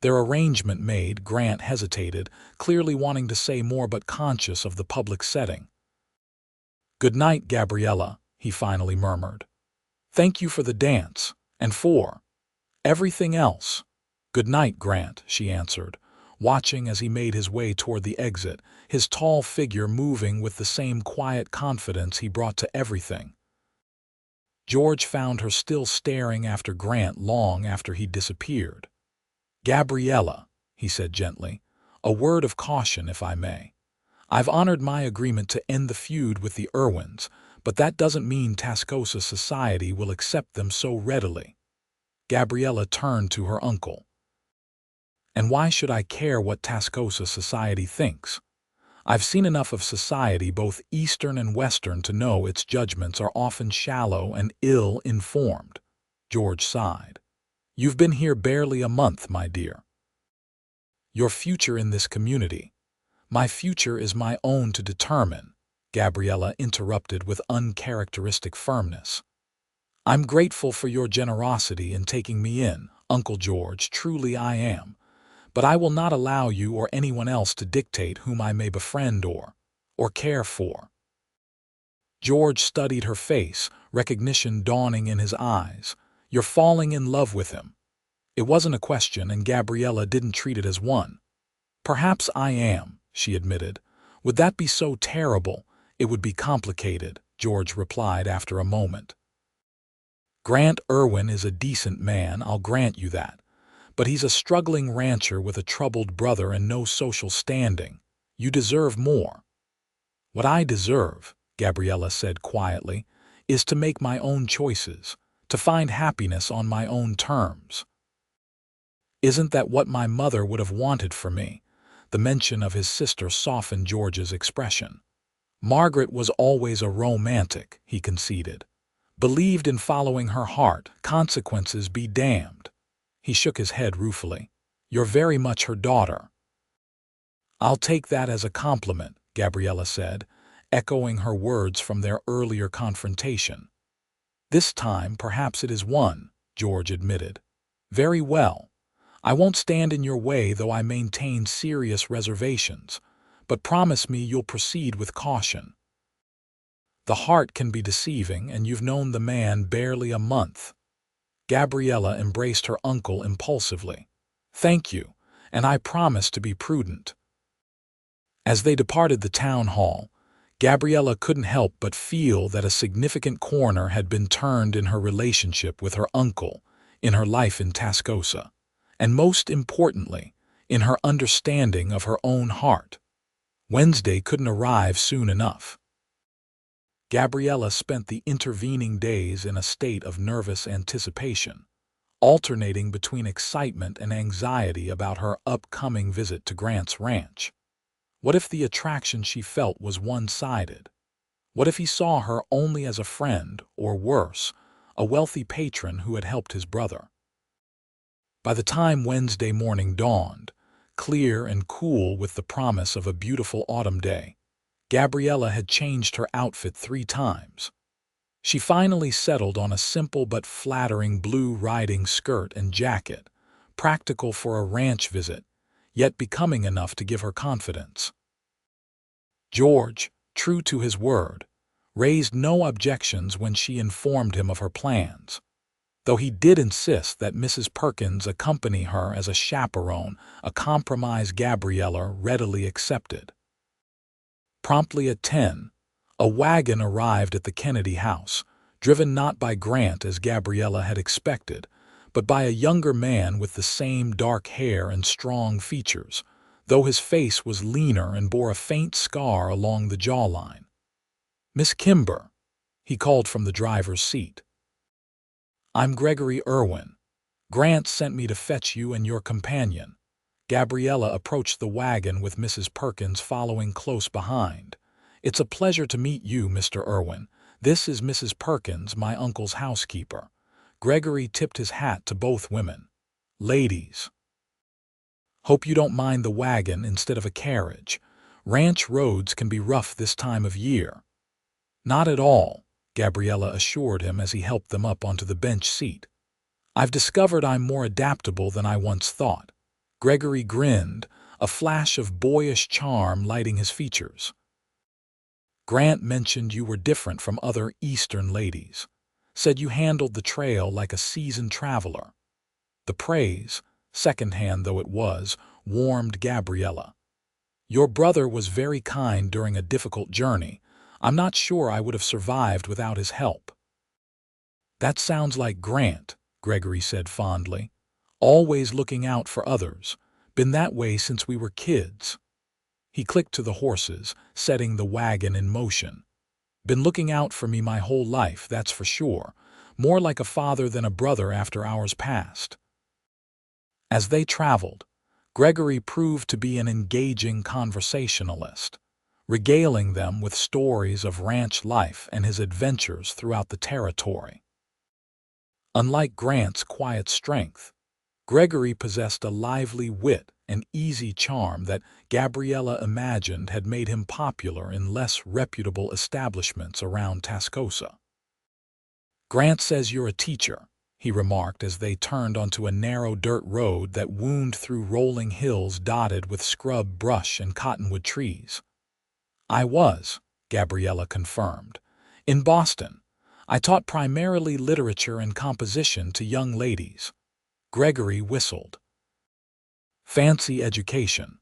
Their arrangement made, Grant hesitated, clearly wanting to say more but conscious of the public setting. "Good night, Gabriella," he finally murmured. "Thank you for the dance, and for everything else." "Good night, Grant," she answered, watching as he made his way toward the exit, his tall figure moving with the same quiet confidence he brought to everything. George found her still staring after Grant long after he disappeared. "Gabriella," he said gently, "a word of caution, if I may. I've honored my agreement to end the feud with the Irwins, but that doesn't mean Tascosa society will accept them so readily." Gabriella turned to her uncle. "And why should I care what Tascosa society thinks? I've seen enough of society, both Eastern and Western, to know its judgments are often shallow and ill-informed." George sighed. "You've been here barely a month, my dear." "Your future in this community—" "My future is my own to determine," Gabriella interrupted with uncharacteristic firmness. "I'm grateful for your generosity in taking me in, Uncle George, truly I am. But I will not allow you or anyone else to dictate whom I may befriend or care for." George studied her face, recognition dawning in his eyes. "You're falling in love with him." It wasn't a question, and Gabriella didn't treat it as one. "Perhaps I am," she admitted. "Would that be so terrible?" "It would be complicated," George replied after a moment. "Grant Irwin is a decent man, I'll grant you that. But he's a struggling rancher with a troubled brother and no social standing. You deserve more." "What I deserve," Gabriella said quietly, "is to make my own choices, to find happiness on my own terms." "Isn't that what my mother would have wanted for me?" The mention of his sister softened George's expression. "Margaret was always a romantic," he conceded. "Believed in following her heart, consequences be damned." He shook his head ruefully. "You're very much her daughter." "I'll take that as a compliment," Gabriella said, echoing her words from their earlier confrontation. "This time perhaps it is one," George admitted. "Very well. I won't stand in your way, though I maintain serious reservations. But promise me you'll proceed with caution. The heart can be deceiving, and you've known the man barely a month." Gabriella embraced her uncle impulsively. "Thank you, and I promise to be prudent." As they departed the town hall, Gabriella couldn't help but feel that a significant corner had been turned in her relationship with her uncle, in her life in Tascosa, and most importantly, in her understanding of her own heart. Wednesday couldn't arrive soon enough. Gabriella spent the intervening days in a state of nervous anticipation, alternating between excitement and anxiety about her upcoming visit to Grant's ranch. What if the attraction she felt was one-sided? What if he saw her only as a friend, or worse, a wealthy patron who had helped his brother? By the time Wednesday morning dawned, clear and cool with the promise of a beautiful autumn day, Gabriella had changed her outfit 3 times. She finally settled on a simple but flattering blue riding skirt and jacket, practical for a ranch visit, yet becoming enough to give her confidence. George, true to his word, raised no objections when she informed him of her plans, though he did insist that Mrs. Perkins accompany her as a chaperone, a compromise Gabriella readily accepted. Promptly at 10, a wagon arrived at the Kennedy house, driven not by Grant as Gabriella had expected, but by a younger man with the same dark hair and strong features, though his face was leaner and bore a faint scar along the jawline. "Miss Kimber," he called from the driver's seat. "I'm Gregory Irwin. Grant sent me to fetch you and your companion." Gabriella approached the wagon with Mrs. Perkins following close behind. "It's a pleasure to meet you, Mr. Irwin. This is Mrs. Perkins, my uncle's housekeeper." Gregory tipped his hat to both women. "Ladies, hope you don't mind the wagon instead of a carriage. Ranch roads can be rough this time of year." "Not at all," Gabriella assured him as he helped them up onto the bench seat. "I've discovered I'm more adaptable than I once thought." Gregory grinned, a flash of boyish charm lighting his features. "Grant mentioned you were different from other Eastern ladies. Said you handled the trail like a seasoned traveler." The praise, secondhand though it was, warmed Gabriella. "Your brother was very kind during a difficult journey. I'm not sure I would have survived without his help." "That sounds like Grant," Gregory said fondly. "Always looking out for others. Been that way since we were kids." He clicked to the horses, setting the wagon in motion. "Been looking out for me my whole life, that's for sure. More like a father than a brother after hours passed." As they traveled, Gregory proved to be an engaging conversationalist, regaling them with stories of ranch life and his adventures throughout the territory. Unlike Grant's quiet strength, Gregory possessed a lively wit and easy charm that Gabriella imagined had made him popular in less reputable establishments around Tascosa. "Grant says you're a teacher," he remarked as they turned onto a narrow dirt road that wound through rolling hills dotted with scrub brush and cottonwood trees. "I was," Gabriella confirmed. "In Boston. I taught primarily literature and composition to young ladies." Gregory whistled. "Fancy education.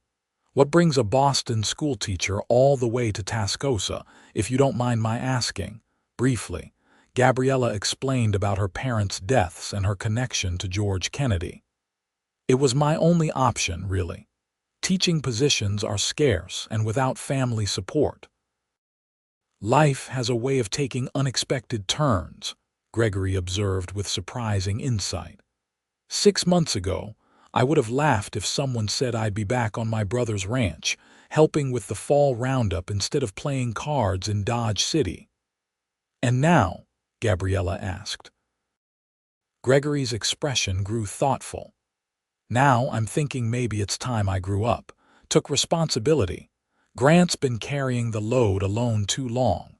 What brings a Boston schoolteacher all the way to Tascosa, if you don't mind my asking?" Briefly, Gabriella explained about her parents' deaths and her connection to George Kennedy. "It was my only option, really. Teaching positions are scarce and without family support." "Life has a way of taking unexpected turns," Gregory observed with surprising insight. 6 months ago, I would have laughed if someone said I'd be back on my brother's ranch, helping with the fall roundup instead of playing cards in Dodge City." "And now?" Gabriella asked. Gregory's expression grew thoughtful. "Now I'm thinking maybe it's time I grew up, took responsibility. Grant's been carrying the load alone too long."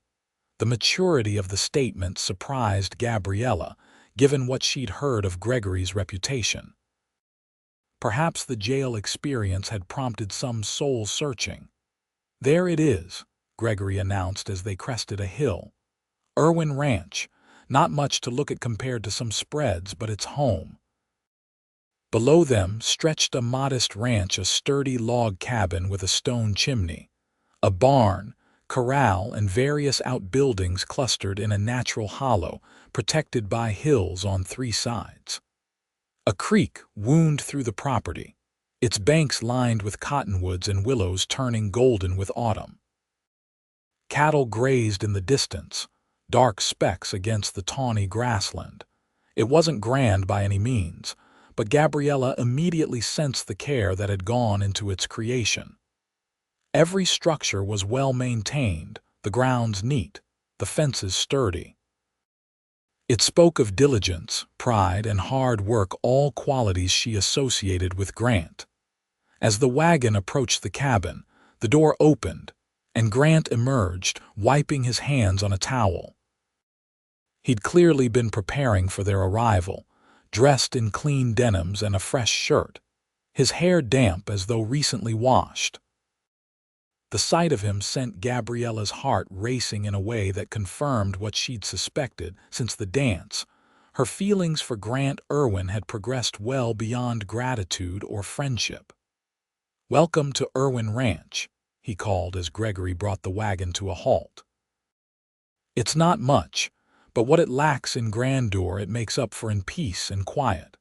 The maturity of the statement surprised Gabriella, given what she'd heard of Gregory's reputation. Perhaps the jail experience had prompted some soul-searching. "There it is," Gregory announced as they crested a hill. "Irwin Ranch. Not much to look at compared to some spreads, but it's home." Below them stretched a modest ranch, a sturdy log cabin with a stone chimney. A barn, corral, and various outbuildings clustered in a natural hollow, protected by hills on 3 sides. A creek wound through the property, its banks lined with cottonwoods and willows turning golden with autumn. Cattle grazed in the distance, dark specks against the tawny grassland. It wasn't grand by any means, but Gabriella immediately sensed the care that had gone into its creation. Every structure was well maintained, the grounds neat, the fences sturdy. It spoke of diligence, pride, and hard work, all qualities she associated with Grant. As the wagon approached the cabin, the door opened, and Grant emerged, wiping his hands on a towel. He'd clearly been preparing for their arrival, dressed in clean denims and a fresh shirt, his hair damp as though recently washed. The sight of him sent Gabriella's heart racing in a way that confirmed what she'd suspected since the dance. Her feelings for Grant Irwin had progressed well beyond gratitude or friendship. "Welcome to Irwin Ranch," he called as Gregory brought the wagon to a halt. "It's not much, but what it lacks in grandeur it makes up for in peace and quiet."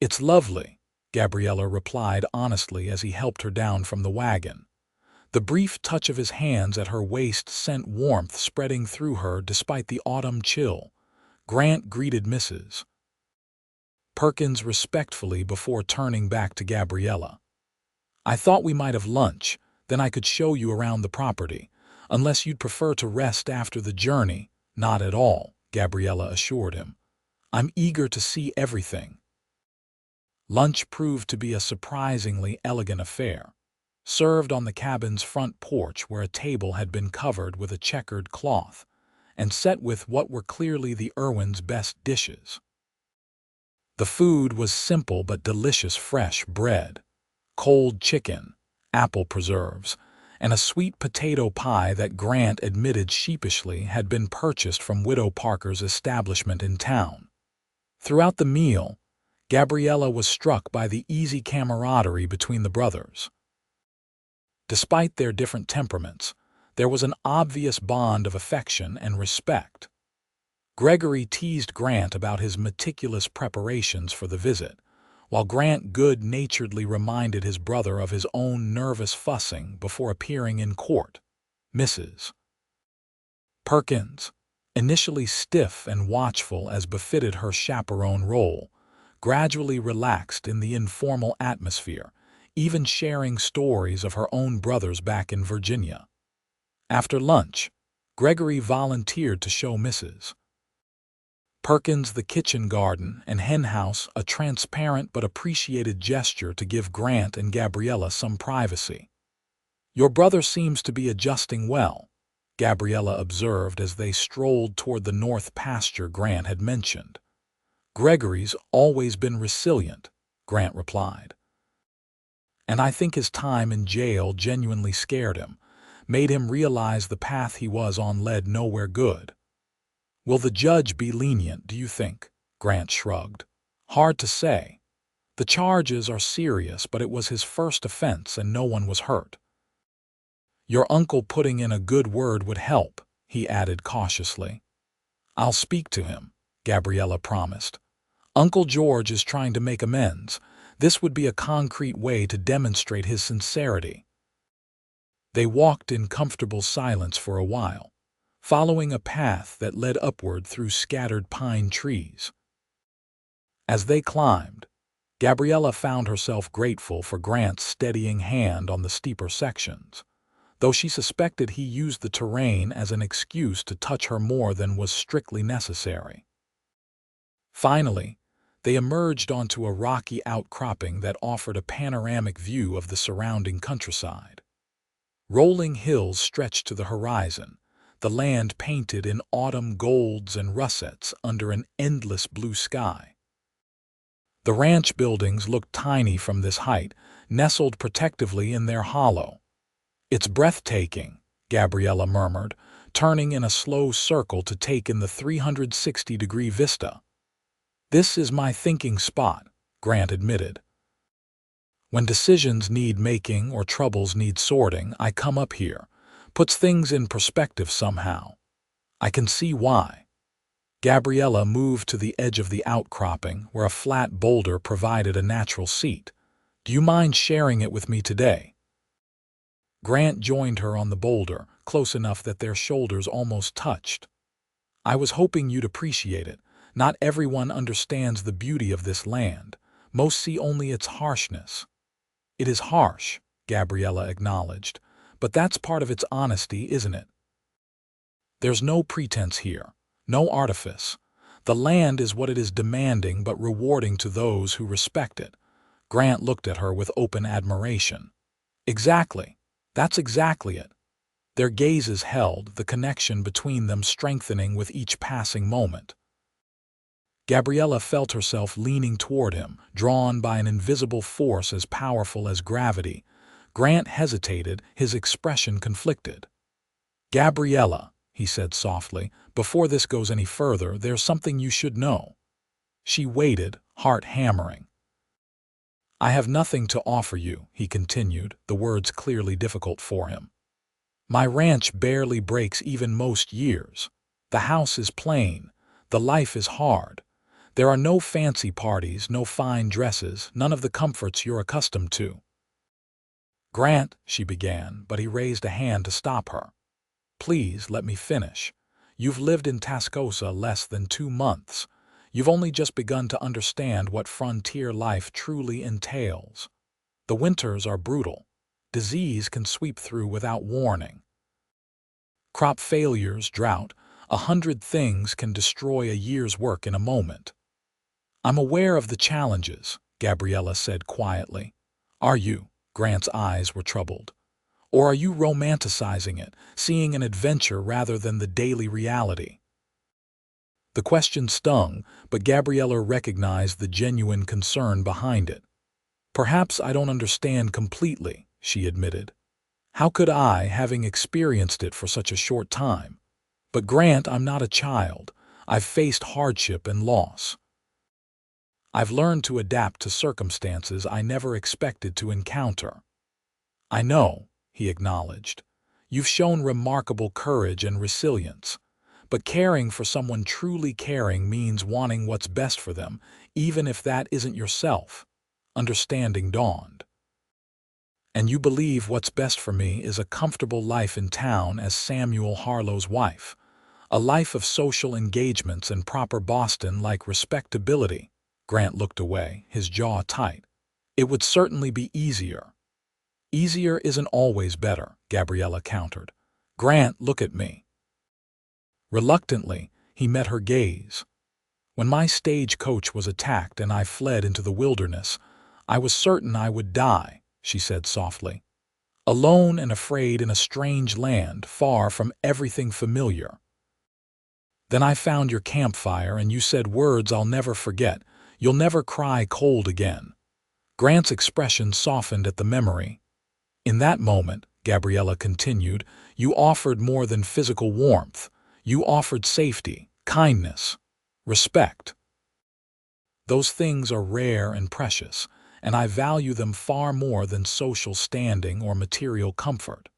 "It's lovely," Gabriella replied honestly as he helped her down from the wagon. The brief touch of his hands at her waist sent warmth spreading through her despite the autumn chill. Grant greeted Mrs. Perkins respectfully before turning back to Gabriella. "I thought we might have lunch, then I could show you around the property, unless you'd prefer to rest after the journey." "Not at all," Gabriella assured him. I'm eager to see everything." Lunch proved to be a surprisingly elegant affair, served on the cabin's front porch where a table had been covered with a checkered cloth and set with what were clearly the Irwins' best dishes. The food was simple but delicious: fresh bread, cold chicken, apple preserves, and a sweet potato pie that Grant admitted sheepishly had been purchased from Widow Parker's establishment in town. Throughout the meal, Gabriella was struck by the easy camaraderie between the brothers. Despite their different temperaments, there was an obvious bond of affection and respect. Gregory teased Grant about his meticulous preparations for the visit, while Grant good-naturedly reminded his brother of his own nervous fussing before appearing in court. Mrs. Perkins, initially stiff and watchful as befitted her chaperone role, gradually relaxed in the informal atmosphere, even sharing stories of her own brothers back in Virginia. After lunch, Gregory volunteered to show Mrs. Perkins the kitchen garden and henhouse, a transparent but appreciated gesture to give Grant and Gabriella some privacy. "Your brother seems to be adjusting well," Gabriella observed as they strolled toward the north pasture Grant had mentioned. "Gregory's always been resilient," Grant replied. "And I think his time in jail genuinely scared him, made him realize the path he was on led nowhere good." "Will the judge be lenient, do you think?" Grant shrugged. "Hard to say. The charges are serious, but it was his first offense and no one was hurt." "Your uncle putting in a good word would help," he added cautiously. "I'll speak to him," Gabriella promised. "Uncle George is trying to make amends. This would be a concrete way to demonstrate his sincerity." They walked in comfortable silence for a while, following a path that led upward through scattered pine trees. As they climbed, Gabriella found herself grateful for Grant's steadying hand on the steeper sections, though she suspected he used the terrain as an excuse to touch her more than was strictly necessary. Finally, they emerged onto a rocky outcropping that offered a panoramic view of the surrounding countryside. Rolling hills stretched to the horizon, the land painted in autumn golds and russets under an endless blue sky. The ranch buildings looked tiny from this height, nestled protectively in their hollow. "It's breathtaking," Gabriella murmured, turning in a slow circle to take in the 360-degree vista. "This is my thinking spot," Grant admitted. "When decisions need making or troubles need sorting, I come up here. Puts things in perspective somehow. I can see why." Gabriella moved to the edge of the outcropping where a flat boulder provided a natural seat. "Do you mind sharing it with me today?" Grant joined her on the boulder, close enough that their shoulders almost touched. "I was hoping you'd appreciate it. Not everyone understands the beauty of this land. Most see only its harshness." "It is harsh," Gabriella acknowledged, "but that's part of its honesty, isn't it? There's no pretense here, no artifice. The land is what it is, demanding but rewarding to those who respect it." Grant looked at her with open admiration. "Exactly. That's exactly it." Their gazes held, the connection between them strengthening with each passing moment. Gabriella felt herself leaning toward him, drawn by an invisible force as powerful as gravity. Grant hesitated, his expression conflicted. "Gabriella," he said softly, "before this goes any further, there's something you should know." She waited, heart hammering. "I have nothing to offer you," he continued, the words clearly difficult for him. "My ranch barely breaks even most years. The house is plain. The life is hard. There are no fancy parties, no fine dresses, none of the comforts you're accustomed to." "Grant," she began, but he raised a hand to stop her. "Please let me finish. You've lived in Tascosa less than 2 months. You've only just begun to understand what frontier life truly entails. The winters are brutal. Disease can sweep through without warning. Crop failures, drought, 100 things can destroy a year's work in a moment. I'm aware of the challenges, Gabriella said quietly. Are you? Grant's eyes were troubled. Or are you romanticizing it, seeing an adventure rather than the daily reality? The question stung, but Gabriella recognized the genuine concern behind it. Perhaps I don't understand completely, she admitted. How could I, having experienced it for such a short time? But Grant, I'm not a child. I've faced hardship and loss. I've learned to adapt to circumstances I never expected to encounter. I know, he acknowledged. You've shown remarkable courage and resilience. But caring for someone truly caring means wanting what's best for them, even if that isn't yourself. Understanding dawned. And you believe what's best for me is a comfortable life in town as Samuel Harlow's wife, a life of social engagements and proper Boston-like respectability. Grant looked away, his jaw tight. It would certainly be easier. Easier isn't always better, Gabriella countered. Grant, look at me. Reluctantly, he met her gaze. When my stagecoach was attacked and I fled into the wilderness, I was certain I would die, she said softly. Alone and afraid in a strange land, far from everything familiar. Then I found your campfire and you said words I'll never forget. You'll never cry cold again. Grant's expression softened at the memory. In that moment, Gabriella continued, you offered more than physical warmth. You offered safety, kindness, respect. Those things are rare and precious, and I value them far more than social standing or material comfort.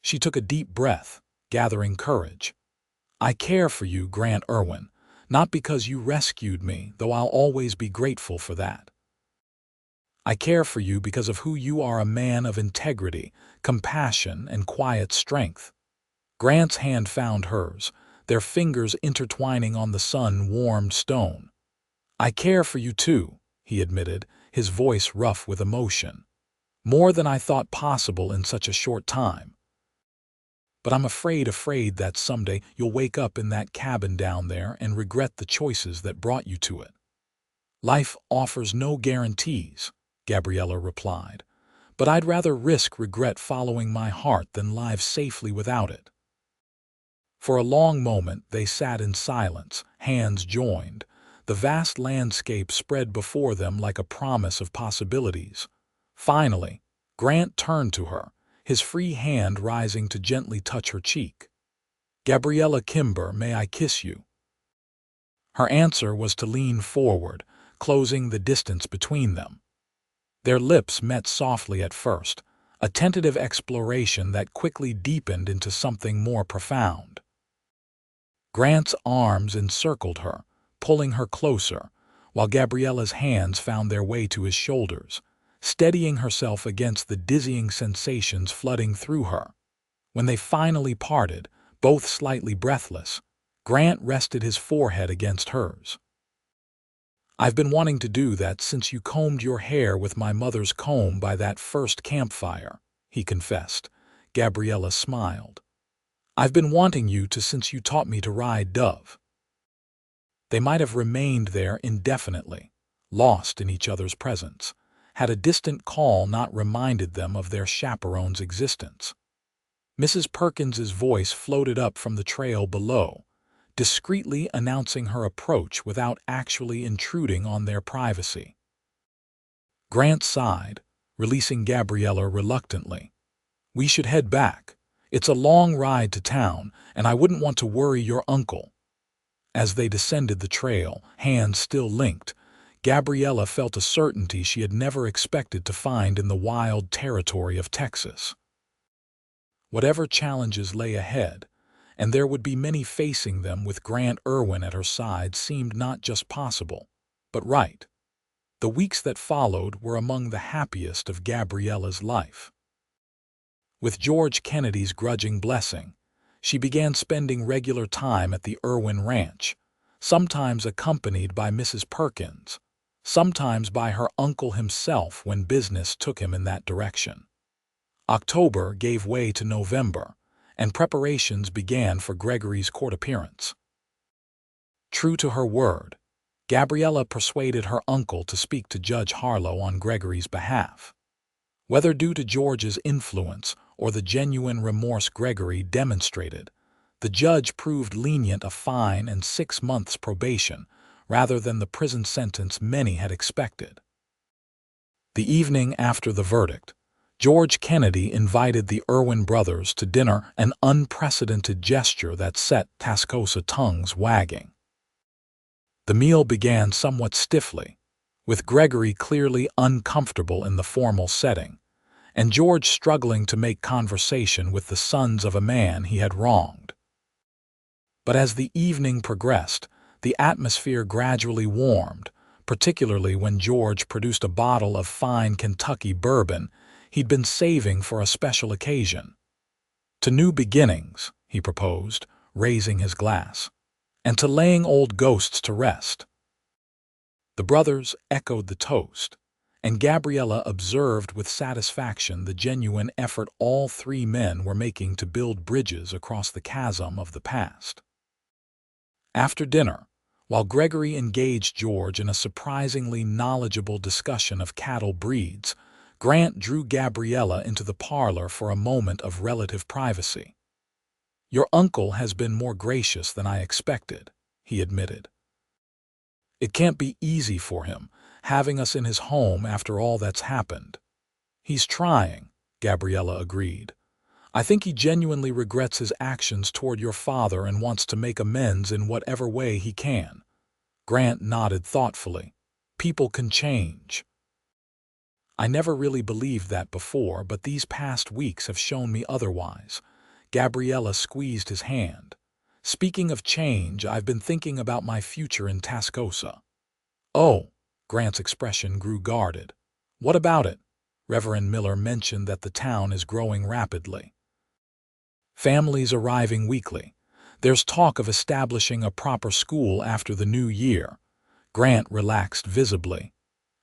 She took a deep breath, gathering courage. I care for you, Grant Irwin, not because you rescued me, though I'll always be grateful for that. I care for you because of who you are, a man of integrity, compassion, and quiet strength. Grant's hand found hers, their fingers intertwining on the sun-warmed stone. I care for you too, he admitted, his voice rough with emotion. More than I thought possible in such a short time. But I'm afraid that someday you'll wake up in that cabin down there and regret the choices that brought you to it. Life offers no guarantees, Gabriella replied, but I'd rather risk regret following my heart than live safely without it. For a long moment they sat in silence, hands joined. The vast landscape spread before them like a promise of possibilities. Finally, Grant turned to her, his free hand rising to gently touch her cheek. Gabriella Kimber, may I kiss you? Her answer was to lean forward, closing the distance between them. Their lips met softly at first, a tentative exploration that quickly deepened into something more profound. Grant's arms encircled her, pulling her closer, while Gabriella's hands found their way to his shoulders, steadying herself against the dizzying sensations flooding through her. When they finally parted, both slightly breathless, Grant rested his forehead against hers. I've been wanting to do that since you combed your hair with my mother's comb by that first campfire, he confessed. Gabriella smiled. I've been wanting you to since you taught me to ride Dove. They might have remained there indefinitely, lost in each other's presence, had a distant call not reminded them of their chaperone's existence. Mrs. Perkins's voice floated up from the trail below, discreetly announcing her approach without actually intruding on their privacy. Grant sighed, releasing Gabriella reluctantly. We should head back. It's a long ride to town, and I wouldn't want to worry your uncle. As they descended the trail, hands still linked, Gabriella felt a certainty she had never expected to find in the wild territory of Texas. Whatever challenges lay ahead, and there would be many facing them with Grant Irwin at her side, seemed not just possible, but right. The weeks that followed were among the happiest of Gabriella's life. With George Kennedy's grudging blessing, she began spending regular time at the Irwin Ranch, sometimes accompanied by Mrs. Perkins, sometimes by her uncle himself when business took him in that direction. October gave way to November, and preparations began for Gregory's court appearance. True to her word, Gabriella persuaded her uncle to speak to Judge Harlow on Gregory's behalf. Whether due to George's influence or the genuine remorse Gregory demonstrated, the judge proved lenient a fine and 6 months probation rather than the prison sentence many had expected. The evening after the verdict, George Kennedy invited the Irwin brothers to dinner, an unprecedented gesture that set Tascosa tongues wagging. The meal began somewhat stiffly, with Gregory clearly uncomfortable in the formal setting, and George struggling to make conversation with the sons of a man he had wronged. But as the evening progressed, the atmosphere gradually warmed, particularly when George produced a bottle of fine Kentucky bourbon he'd been saving for a special occasion. "To new beginnings," he proposed, raising his glass, "and to laying old ghosts to rest." The brothers echoed the toast, and Gabriella observed with satisfaction the genuine effort all three men were making to build bridges across the chasm of the past. After dinner, while Gregory engaged George in a surprisingly knowledgeable discussion of cattle breeds, Grant drew Gabriella into the parlor for a moment of relative privacy. "Your uncle has been more gracious than I expected," he admitted. "It can't be easy for him, having us in his home after all that's happened." "He's trying," Gabriella agreed. "I think he genuinely regrets his actions toward your father and wants to make amends in whatever way he can." Grant nodded thoughtfully. "People can change." "I never really believed that before, but these past weeks have shown me otherwise." Gabriella squeezed his hand. "Speaking of change, I've been thinking about my future in Tascosa." "Oh," Grant's expression grew guarded. "What about it?" Reverend Miller mentioned that the town is growing rapidly. "Families arriving weekly. There's talk of establishing a proper school after the new year." Grant relaxed visibly.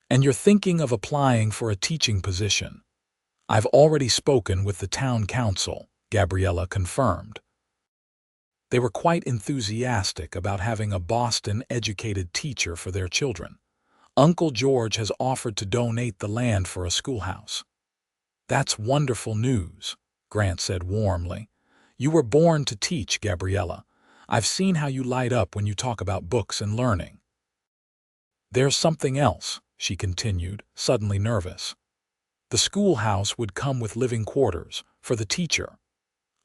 "And you're thinking of applying for a teaching position?" "I've already spoken with the town council," Gabriella confirmed. They were quite enthusiastic about having a Boston-educated teacher for their children. "Uncle George has offered to donate the land for a schoolhouse." "That's wonderful news," Grant said warmly. "You were born to teach, Gabriella. I've seen how you light up when you talk about books and learning." "There's something else," she continued, suddenly nervous. "The schoolhouse would come with living quarters for the teacher."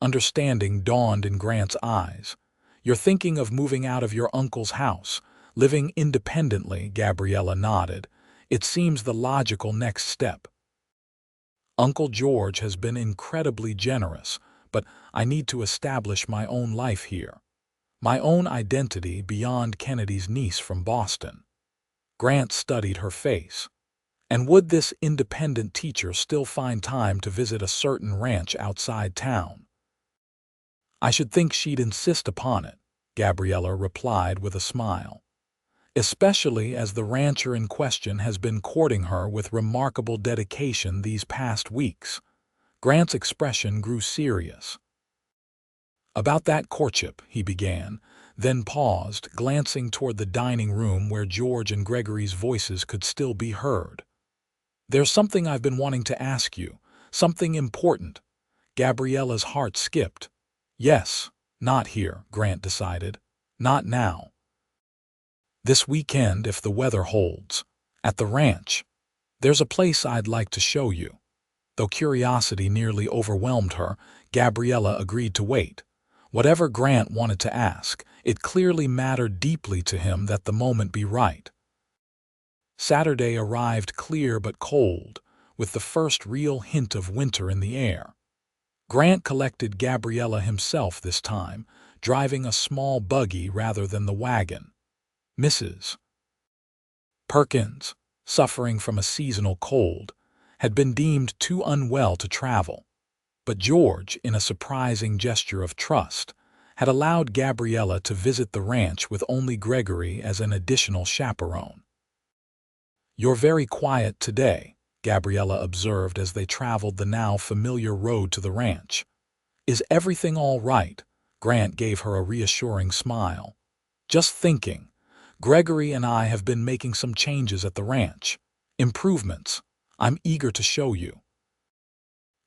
Understanding dawned in Grant's eyes. "You're thinking of moving out of your uncle's house, living independently," Gabriella nodded. "It seems the logical next step." "Uncle George has been incredibly generous, but I need to establish my own life here. My own identity beyond Kennedy's niece from Boston." Grant studied her face. "And would this independent teacher still find time to visit a certain ranch outside town?" "I should think she'd insist upon it," Gabriella replied with a smile. "Especially as the rancher in question has been courting her with remarkable dedication these past weeks." Grant's expression grew serious. "About that courtship," he began, then paused, glancing toward the dining room where George and Gregory's voices could still be heard. "There's something I've been wanting to ask you, something important." Gabriella's heart skipped. "Yes, not here," Grant decided. "Not now. This weekend, if the weather holds. At the ranch. There's a place I'd like to show you." Though curiosity nearly overwhelmed her, Gabriella agreed to wait. Whatever Grant wanted to ask, it clearly mattered deeply to him that the moment be right. Saturday arrived clear but cold, with the first real hint of winter in the air. Grant collected Gabriella himself this time, driving a small buggy rather than the wagon. Mrs. Perkins, suffering from a seasonal cold, had been deemed too unwell to travel, but George, in a surprising gesture of trust, had allowed Gabriella to visit the ranch with only Gregory as an additional chaperone. "You're very quiet today," Gabriella observed as they traveled the now familiar road to the ranch. "Is everything all right?" Grant gave her a reassuring smile. "Just thinking. Gregory and I have been making some changes at the ranch. Improvements. I'm eager to show you."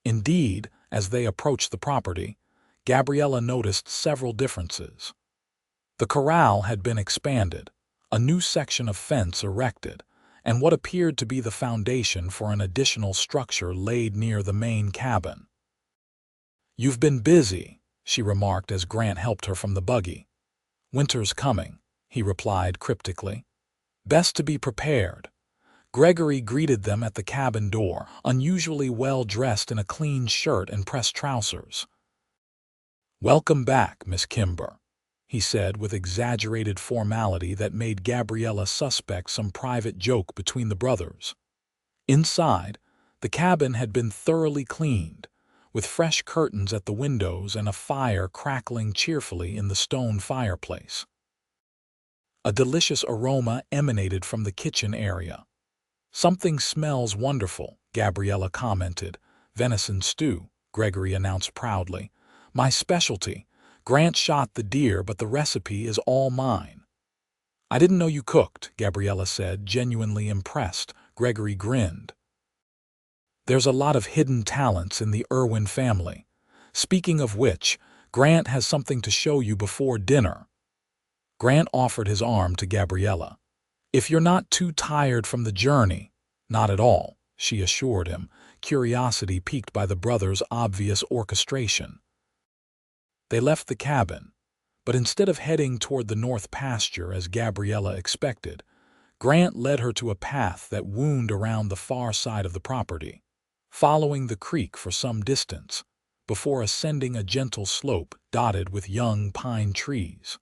Indeed, as they approached the property, Gabriella noticed several differences. The corral had been expanded, a new section of fence erected, and what appeared to be the foundation for an additional structure laid near the main cabin. "You've been busy," she remarked as Grant helped her from the buggy. "Winter's coming," he replied cryptically. "Best to be prepared." Gregory greeted them at the cabin door, unusually well dressed in a clean shirt and pressed trousers. "Welcome back, Miss Kimber," he said with exaggerated formality that made Gabriella suspect some private joke between the brothers. Inside, the cabin had been thoroughly cleaned, with fresh curtains at the windows and a fire crackling cheerfully in the stone fireplace. A delicious aroma emanated from the kitchen area. "Something smells wonderful," Gabriella commented. "Venison stew," Gregory announced proudly. "My specialty. Grant shot the deer, but the recipe is all mine." "I didn't know you cooked," Gabriella said, genuinely impressed. Gregory grinned. "There's a lot of hidden talents in the Irwin family. Speaking of which, Grant has something to show you before dinner." Grant offered his arm to Gabriella. "If you're not too tired from the journey." "Not at all," she assured him, curiosity piqued by the brothers' obvious orchestration. They left the cabin, but instead of heading toward the north pasture as Gabriella expected, Grant led her to a path that wound around the far side of the property, following the creek for some distance, before ascending a gentle slope dotted with young pine trees.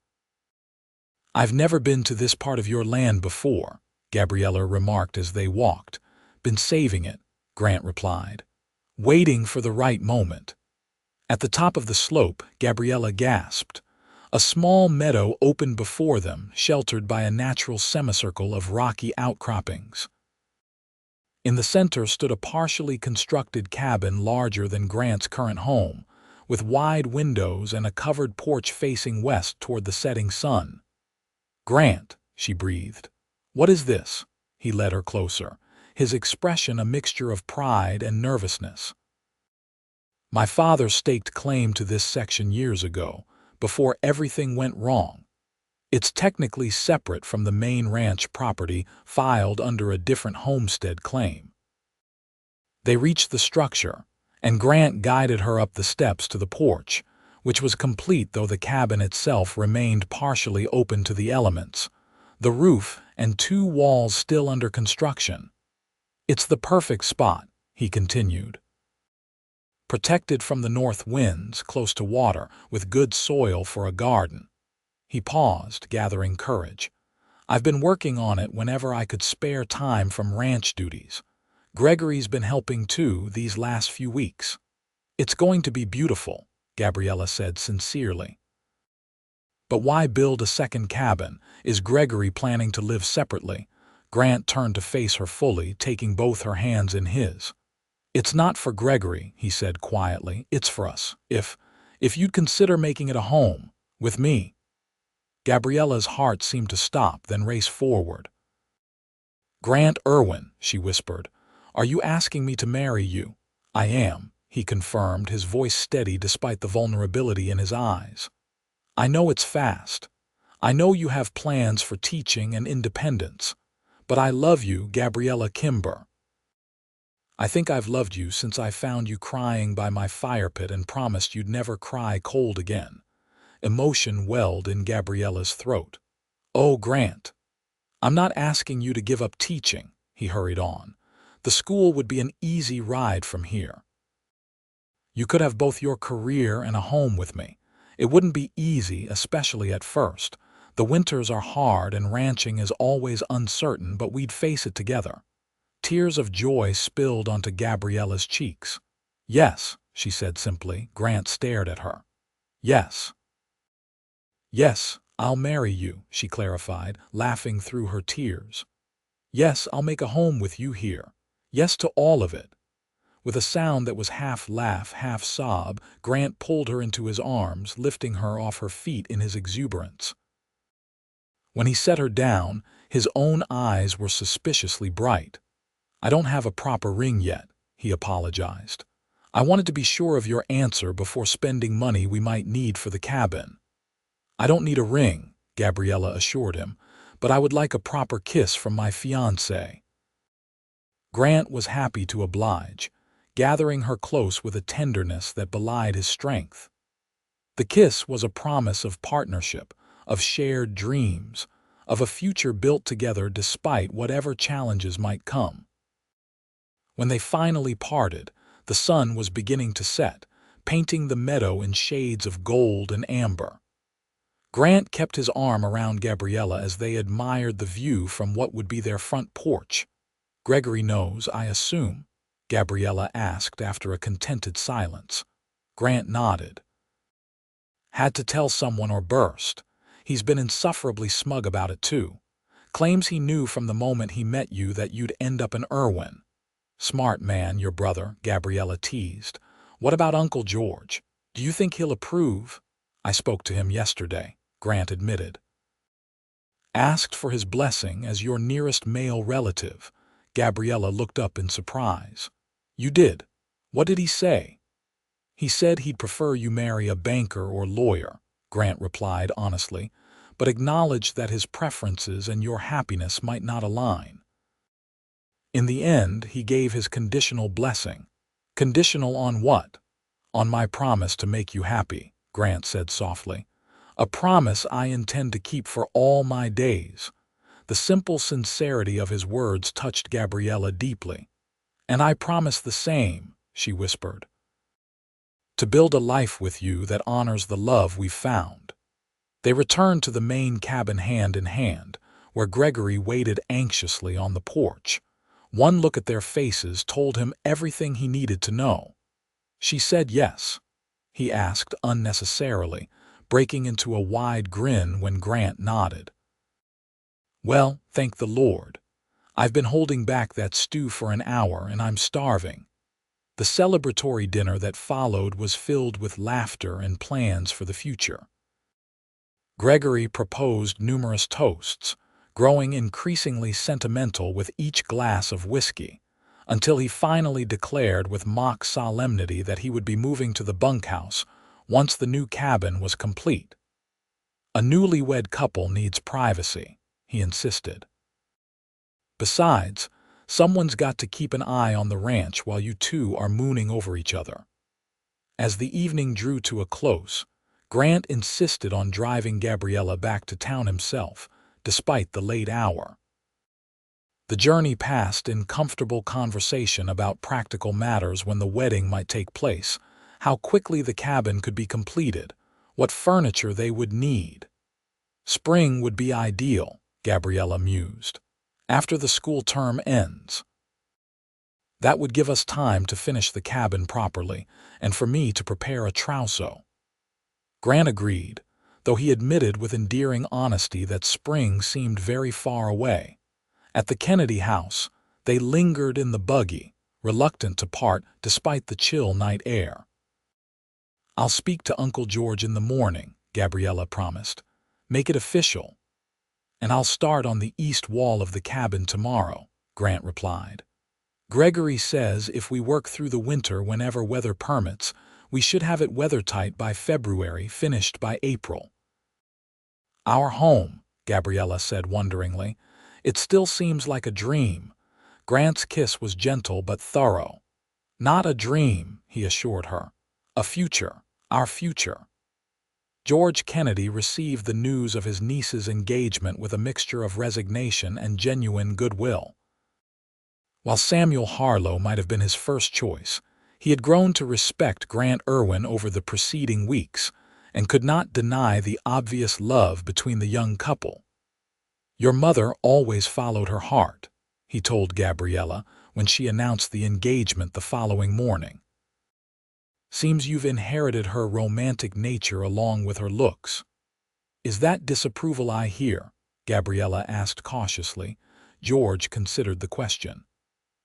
"I've never been to this part of your land before," Gabriella remarked as they walked. "Been saving it," Grant replied. "Waiting for the right moment." At the top of the slope, Gabriella gasped. A small meadow opened before them, sheltered by a natural semicircle of rocky outcroppings. In the center stood a partially constructed cabin larger than Grant's current home, with wide windows and a covered porch facing west toward the setting sun. "Grant," she breathed. "What is this?" He led her closer, his expression a mixture of pride and nervousness. "My father staked claim to this section years ago, before everything went wrong. It's technically separate from the main ranch property, filed under a different homestead claim." They reached the structure, and Grant guided her up the steps to the porch, which was complete though the cabin itself remained partially open to the elements, the roof and 2 walls still under construction. "It's the perfect spot," he continued. "Protected from the north winds, close to water, with good soil for a garden." He paused, gathering courage. "I've been working on it whenever I could spare time from ranch duties. Gregory's been helping too these last few weeks. It's going to be beautiful," Gabriella said sincerely. "But why build a second cabin? Is Gregory planning to live separately?" Grant turned to face her fully, taking both her hands in his. "It's not for Gregory," he said quietly. "It's for us. If you'd consider making it a home, with me." Gabriella's heart seemed to stop, then race forward. "Grant Irwin," she whispered, "are you asking me to marry you?" "I am," he confirmed, his voice steady despite the vulnerability in his eyes. "I know it's fast. I know you have plans for teaching and independence. But I love you, Gabriella Kimber. I think I've loved you since I found you crying by my fire pit and promised you'd never cry cold again." Emotion welled in Gabriella's throat. "Oh, Grant, I'm not asking you to give up teaching," he hurried on. "The school would be an easy ride from here. You could have both your career and a home with me. It wouldn't be easy, especially at first. The winters are hard and ranching is always uncertain, but we'd face it together." Tears of joy spilled onto Gabriella's cheeks. "Yes," she said simply. Grant stared at her. "Yes. Yes, I'll marry you," she clarified, laughing through her tears. "Yes, I'll make a home with you here. Yes to all of it." With a sound that was half laugh, half sob, Grant pulled her into his arms, lifting her off her feet in his exuberance. When he set her down, his own eyes were suspiciously bright. "I don't have a proper ring yet," he apologized. "I wanted to be sure of your answer before spending money we might need for the cabin." "I don't need a ring," Gabriella assured him, "but I would like a proper kiss from my fiancé." Grant was happy to oblige, gathering her close with a tenderness that belied his strength. The kiss was a promise of partnership, of shared dreams, of a future built together despite whatever challenges might come. When they finally parted, the sun was beginning to set, painting the meadow in shades of gold and amber. Grant kept his arm around Gabriella as they admired the view from what would be their front porch. "Gregory knows, I assume?" Gabriella asked after a contented silence. Grant nodded. "Had to tell someone or burst. He's been insufferably smug about it too. Claims he knew from the moment he met you that you'd end up in Irwin." "Smart man, your brother," Gabriella teased. "What about Uncle George? Do you think he'll approve?" "I spoke to him yesterday," Grant admitted. "Asked for his blessing as your nearest male relative." Gabriella looked up in surprise. "You did? What did he say?" "He said he'd prefer you marry a banker or lawyer," Grant replied honestly, but acknowledged that his preferences and your happiness might not align. "In the end, he gave his conditional blessing." "Conditional on what?" "On my promise to make you happy," Grant said softly. "A promise I intend to keep for all my days." The simple sincerity of his words touched Gabriella deeply. "And I promise the same," she whispered. "To build a life with you that honors the love we've found." They returned to the main cabin hand in hand, where Gregory waited anxiously on the porch. One look at their faces told him everything he needed to know. "She said yes?" he asked unnecessarily, breaking into a wide grin when Grant nodded. "Well, thank the Lord. I've been holding back that stew for an hour and I'm starving." The celebratory dinner that followed was filled with laughter and plans for the future. Gregory proposed numerous toasts, growing increasingly sentimental with each glass of whiskey, until he finally declared with mock solemnity that he would be moving to the bunkhouse once the new cabin was complete. "A newlywed couple needs privacy," he insisted. "Besides, someone's got to keep an eye on the ranch while you two are mooning over each other." As the evening drew to a close, Grant insisted on driving Gabriella back to town himself, despite the late hour. The journey passed in comfortable conversation about practical matters: when the wedding might take place, how quickly the cabin could be completed, what furniture they would need. "Spring would be ideal," Gabriella mused. "After the school term ends. That would give us time to finish the cabin properly, and for me to prepare a trousseau." Grant agreed, though he admitted with endearing honesty that spring seemed very far away. At the Kennedy house, they lingered in the buggy, reluctant to part despite the chill night air. "I'll speak to Uncle George in the morning," Gabriella promised. "Make it official." "And I'll start on the east wall of the cabin tomorrow," Grant replied. "Gregory says if we work through the winter whenever weather permits, we should have it weathertight by February, finished by April." "Our home," Gabriella said wonderingly. "It still seems like a dream." Grant's kiss was gentle but thorough. "Not a dream," he assured her. "A future. Our future." George Kennedy received the news of his niece's engagement with a mixture of resignation and genuine goodwill. While Samuel Harlow might have been his first choice, he had grown to respect Grant Irwin over the preceding weeks and could not deny the obvious love between the young couple. "Your mother always followed her heart," he told Gabriella when she announced the engagement the following morning. "Seems you've inherited her romantic nature along with her looks." "Is that disapproval I hear?" Gabriella asked cautiously. George considered the question.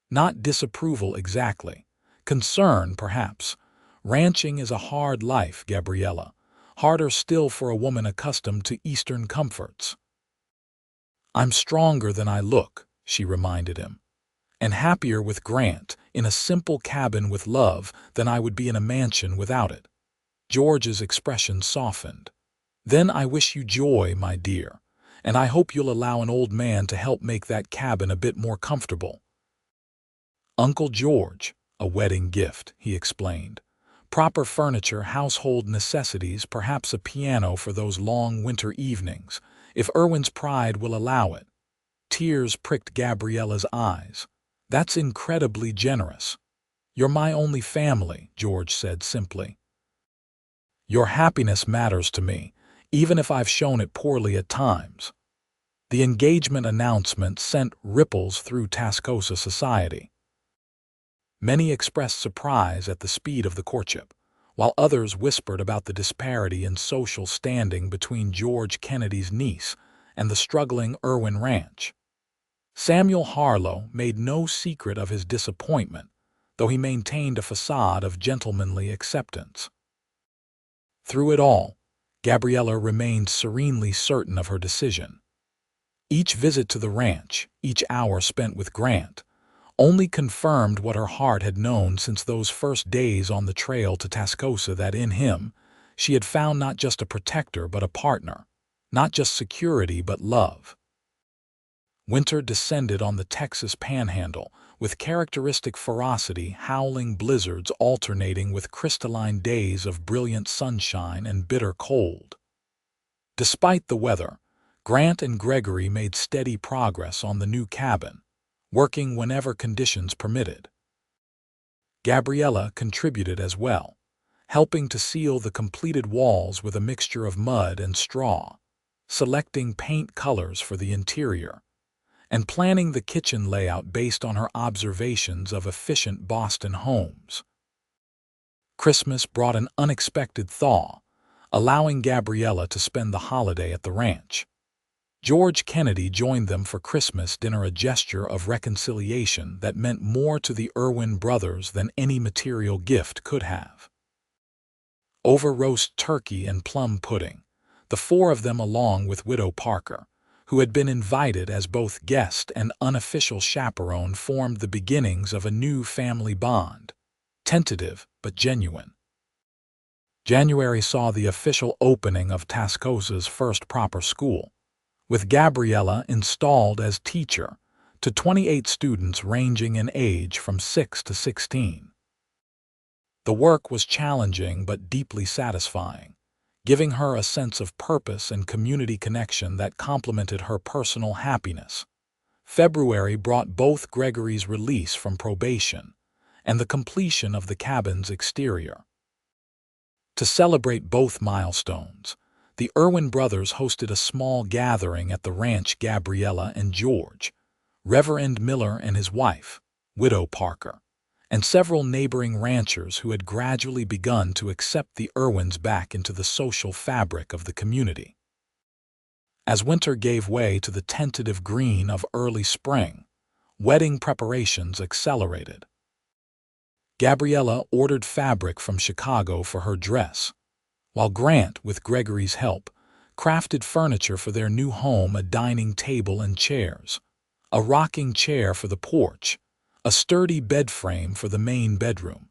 "Not disapproval exactly. Concern, perhaps. Ranching is a hard life, Gabriella. Harder still for a woman accustomed to Eastern comforts." "I'm stronger than I look," she reminded him, "and happier with Grant in a simple cabin with love than I would be in a mansion without it." George's expression softened. "Then I wish you joy, my dear, and I hope you'll allow an old man to help make that cabin a bit more comfortable." "Uncle George, a wedding gift," he explained. "Proper furniture, household necessities, perhaps a piano for those long winter evenings, if Irwin's pride will allow it." Tears pricked Gabriella's eyes. "That's incredibly generous." "You're my only family," George said simply. "Your happiness matters to me, even if I've shown it poorly at times." The engagement announcement sent ripples through Tascosa society. Many expressed surprise at the speed of the courtship, while others whispered about the disparity in social standing between George Kennedy's niece and the struggling Irwin ranch. Samuel Harlow made no secret of his disappointment, though he maintained a facade of gentlemanly acceptance. Through it all, Gabriella remained serenely certain of her decision. Each visit to the ranch, each hour spent with Grant, only confirmed what her heart had known since those first days on the trail to Tascosa, that in him she had found not just a protector but a partner, not just security but love. Winter descended on the Texas Panhandle, with characteristic ferocity, howling blizzards alternating with crystalline days of brilliant sunshine and bitter cold. Despite the weather, Grant and Gregory made steady progress on the new cabin, working whenever conditions permitted. Gabriella contributed as well, helping to seal the completed walls with a mixture of mud and straw, selecting paint colors for the interior, and planning the kitchen layout based on her observations of efficient Boston homes. Christmas brought an unexpected thaw, allowing Gabriella to spend the holiday at the ranch. George Kennedy joined them for Christmas dinner, a gesture of reconciliation that meant more to the Irwin brothers than any material gift could have. Over roast turkey and plum pudding, the four of them, along with Widow Parker, who had been invited as both guest and unofficial chaperone, formed the beginnings of a new family bond, tentative but genuine. January saw the official opening of Tascosa's first proper school, with Gabriella installed as teacher to 28 students ranging in age from 6 to 16. The work was challenging but deeply satisfying, giving her a sense of purpose and community connection that complemented her personal happiness. February brought both Gregory's release from probation and the completion of the cabin's exterior. To celebrate both milestones, the Irwin brothers hosted a small gathering at the ranch. Gabriella and George, Reverend Miller and his wife, Widow Parker, and several neighboring ranchers who had gradually begun to accept the Irwins back into the social fabric of the community. As winter gave way to the tentative green of early spring, wedding preparations accelerated. Gabriella ordered fabric from Chicago for her dress, while Grant, with Gregory's help, crafted furniture for their new home: a dining table and chairs, a rocking chair for the porch, a sturdy bed frame for the main bedroom.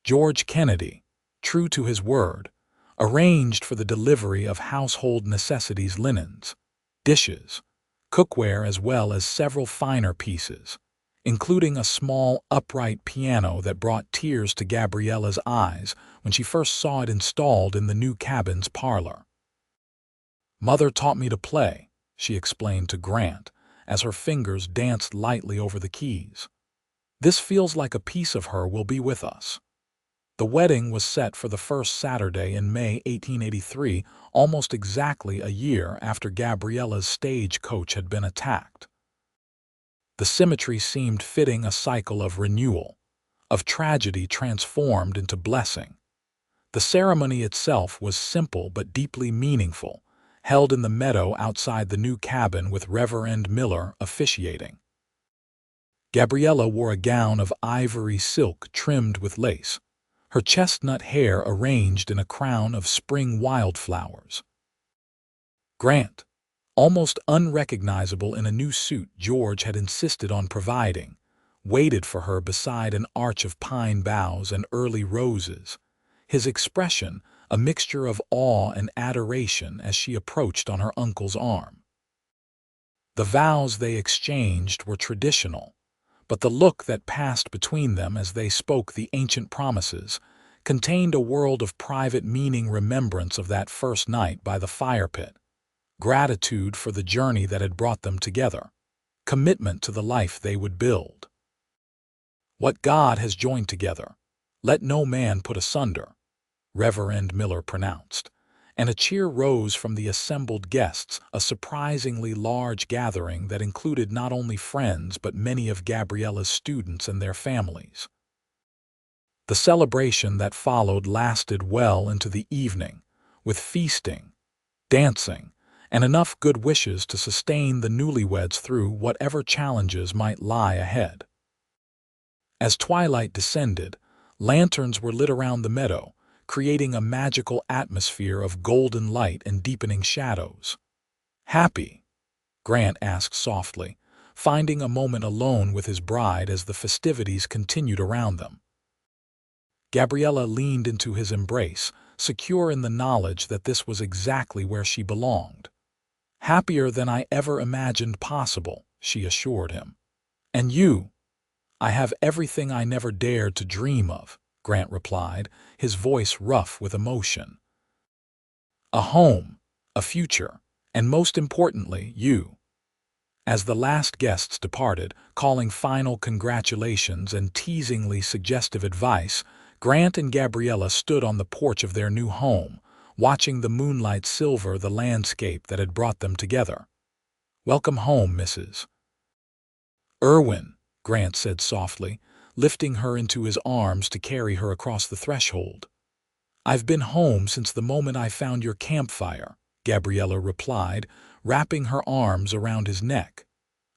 George Kennedy, true to his word, arranged for the delivery of household necessities: linens, dishes, cookware, as well as several finer pieces, including a small upright piano that brought tears to Gabriella's eyes when she first saw it installed in the new cabin's parlor. "Mother taught me to play," she explained to Grant as her fingers danced lightly over the keys. "This feels like a piece of her will be with us." The wedding was set for the first Saturday in May 1883, almost exactly a year after Gabriella's stagecoach had been attacked. The symmetry seemed fitting: a cycle of renewal, of tragedy transformed into blessing. The ceremony itself was simple but deeply meaningful, held in the meadow outside the new cabin with Reverend Miller officiating. Gabriella wore a gown of ivory silk trimmed with lace, her chestnut hair arranged in a crown of spring wildflowers. Grant, Almost unrecognizable in a new suit George had insisted on providing, waited for her beside an arch of pine boughs and early roses, his expression a mixture of awe and adoration as she approached on her uncle's arm. The vows they exchanged were traditional, but the look that passed between them as they spoke the ancient promises contained a world of private meaning, remembrance of that first night by the fire pit, gratitude for the journey that had brought them together, commitment to the life they would build. "What God has joined together, let no man put asunder," Reverend Miller pronounced, and a cheer rose from the assembled guests, a surprisingly large gathering that included not only friends but many of Gabriella's students and their families. The celebration that followed lasted well into the evening, with feasting, dancing, and enough good wishes to sustain the newlyweds through whatever challenges might lie ahead. As twilight descended, lanterns were lit around the meadow, creating a magical atmosphere of golden light and deepening shadows. "Happy?" Grant asked softly, finding a moment alone with his bride as the festivities continued around them. Gabriella leaned into his embrace, secure in the knowledge that this was exactly where she belonged. "Happier than I ever imagined possible," she assured him. "And you?" "I have everything I never dared to dream of," Grant replied, his voice rough with emotion. "A home, a future, and most importantly, you." As the last guests departed, calling final congratulations and teasingly suggestive advice, Grant and Gabriella stood on the porch of their new home, watching the moonlight silver the landscape that had brought them together. "Welcome home, Mrs. Irwin," Grant said softly, lifting her into his arms to carry her across the threshold. "I've been home since the moment I found your campfire," Gabriella replied, wrapping her arms around his neck.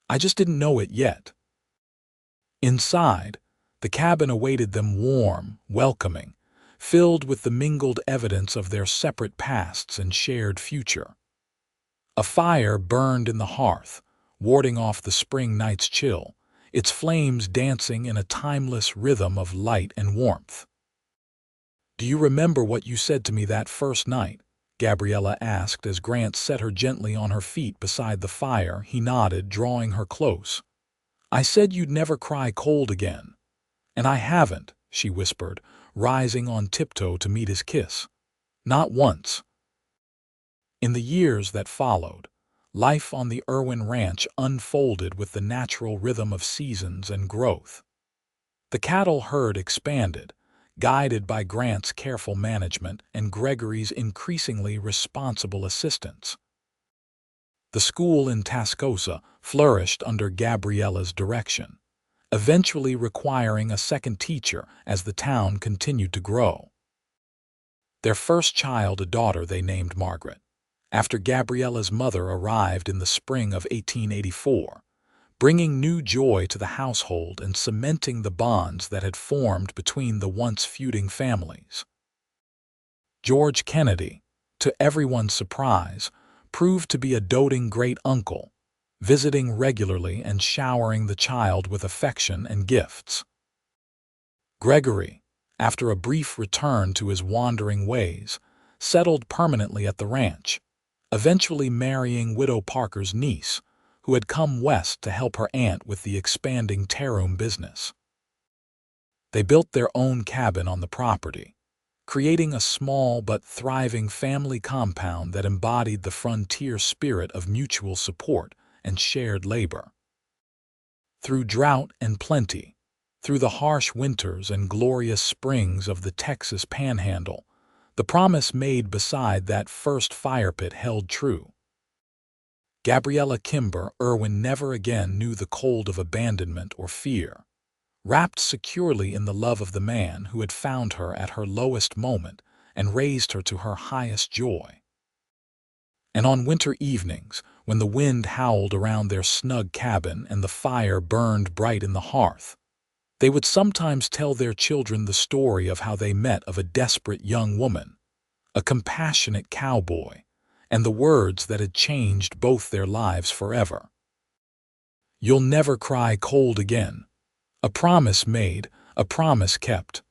"I just didn't know it yet." Inside, the cabin awaited them, warm, welcoming, filled with the mingled evidence of their separate pasts and shared future. A fire burned in the hearth, warding off the spring night's chill, its flames dancing in a timeless rhythm of light and warmth. "Do you remember what you said to me that first night?" Gabriella asked as Grant set her gently on her feet beside the fire. He nodded, drawing her close. "I said you'd never cry cold again." "And I haven't," she whispered, rising on tiptoe to meet his kiss. "Not once." In the years that followed, life on the Irwin Ranch unfolded with the natural rhythm of seasons and growth. The cattle herd expanded, guided by Grant's careful management and Gregory's increasingly responsible assistance. The school in Tascosa flourished under Gabriella's direction, eventually requiring a second teacher as the town continued to grow. Their first child, a daughter they named Margaret, after Gabriella's mother arrived in the spring of 1884, bringing new joy to the household and cementing the bonds that had formed between the once feuding families. George Kennedy, to everyone's surprise, proved to be a doting great-uncle, visiting regularly and showering the child with affection and gifts. Gregory, after a brief return to his wandering ways, settled permanently at the ranch, eventually marrying Widow Parker's niece, who had come west to help her aunt with the expanding terroom business. They built their own cabin on the property, creating a small but thriving family compound that embodied the frontier spirit of mutual support and shared labor. Through drought and plenty, through the harsh winters and glorious springs of the Texas Panhandle, the promise made beside that first fire pit held true. Gabriella Kimber Irwin never again knew the cold of abandonment or fear, wrapped securely in the love of the man who had found her at her lowest moment and raised her to her highest joy. And on winter evenings, when the wind howled around their snug cabin and the fire burned bright in the hearth, they would sometimes tell their children the story of how they met of a desperate young woman, a compassionate cowboy, and the words that had changed both their lives forever. "You'll never cry cold again. A promise made, a promise kept.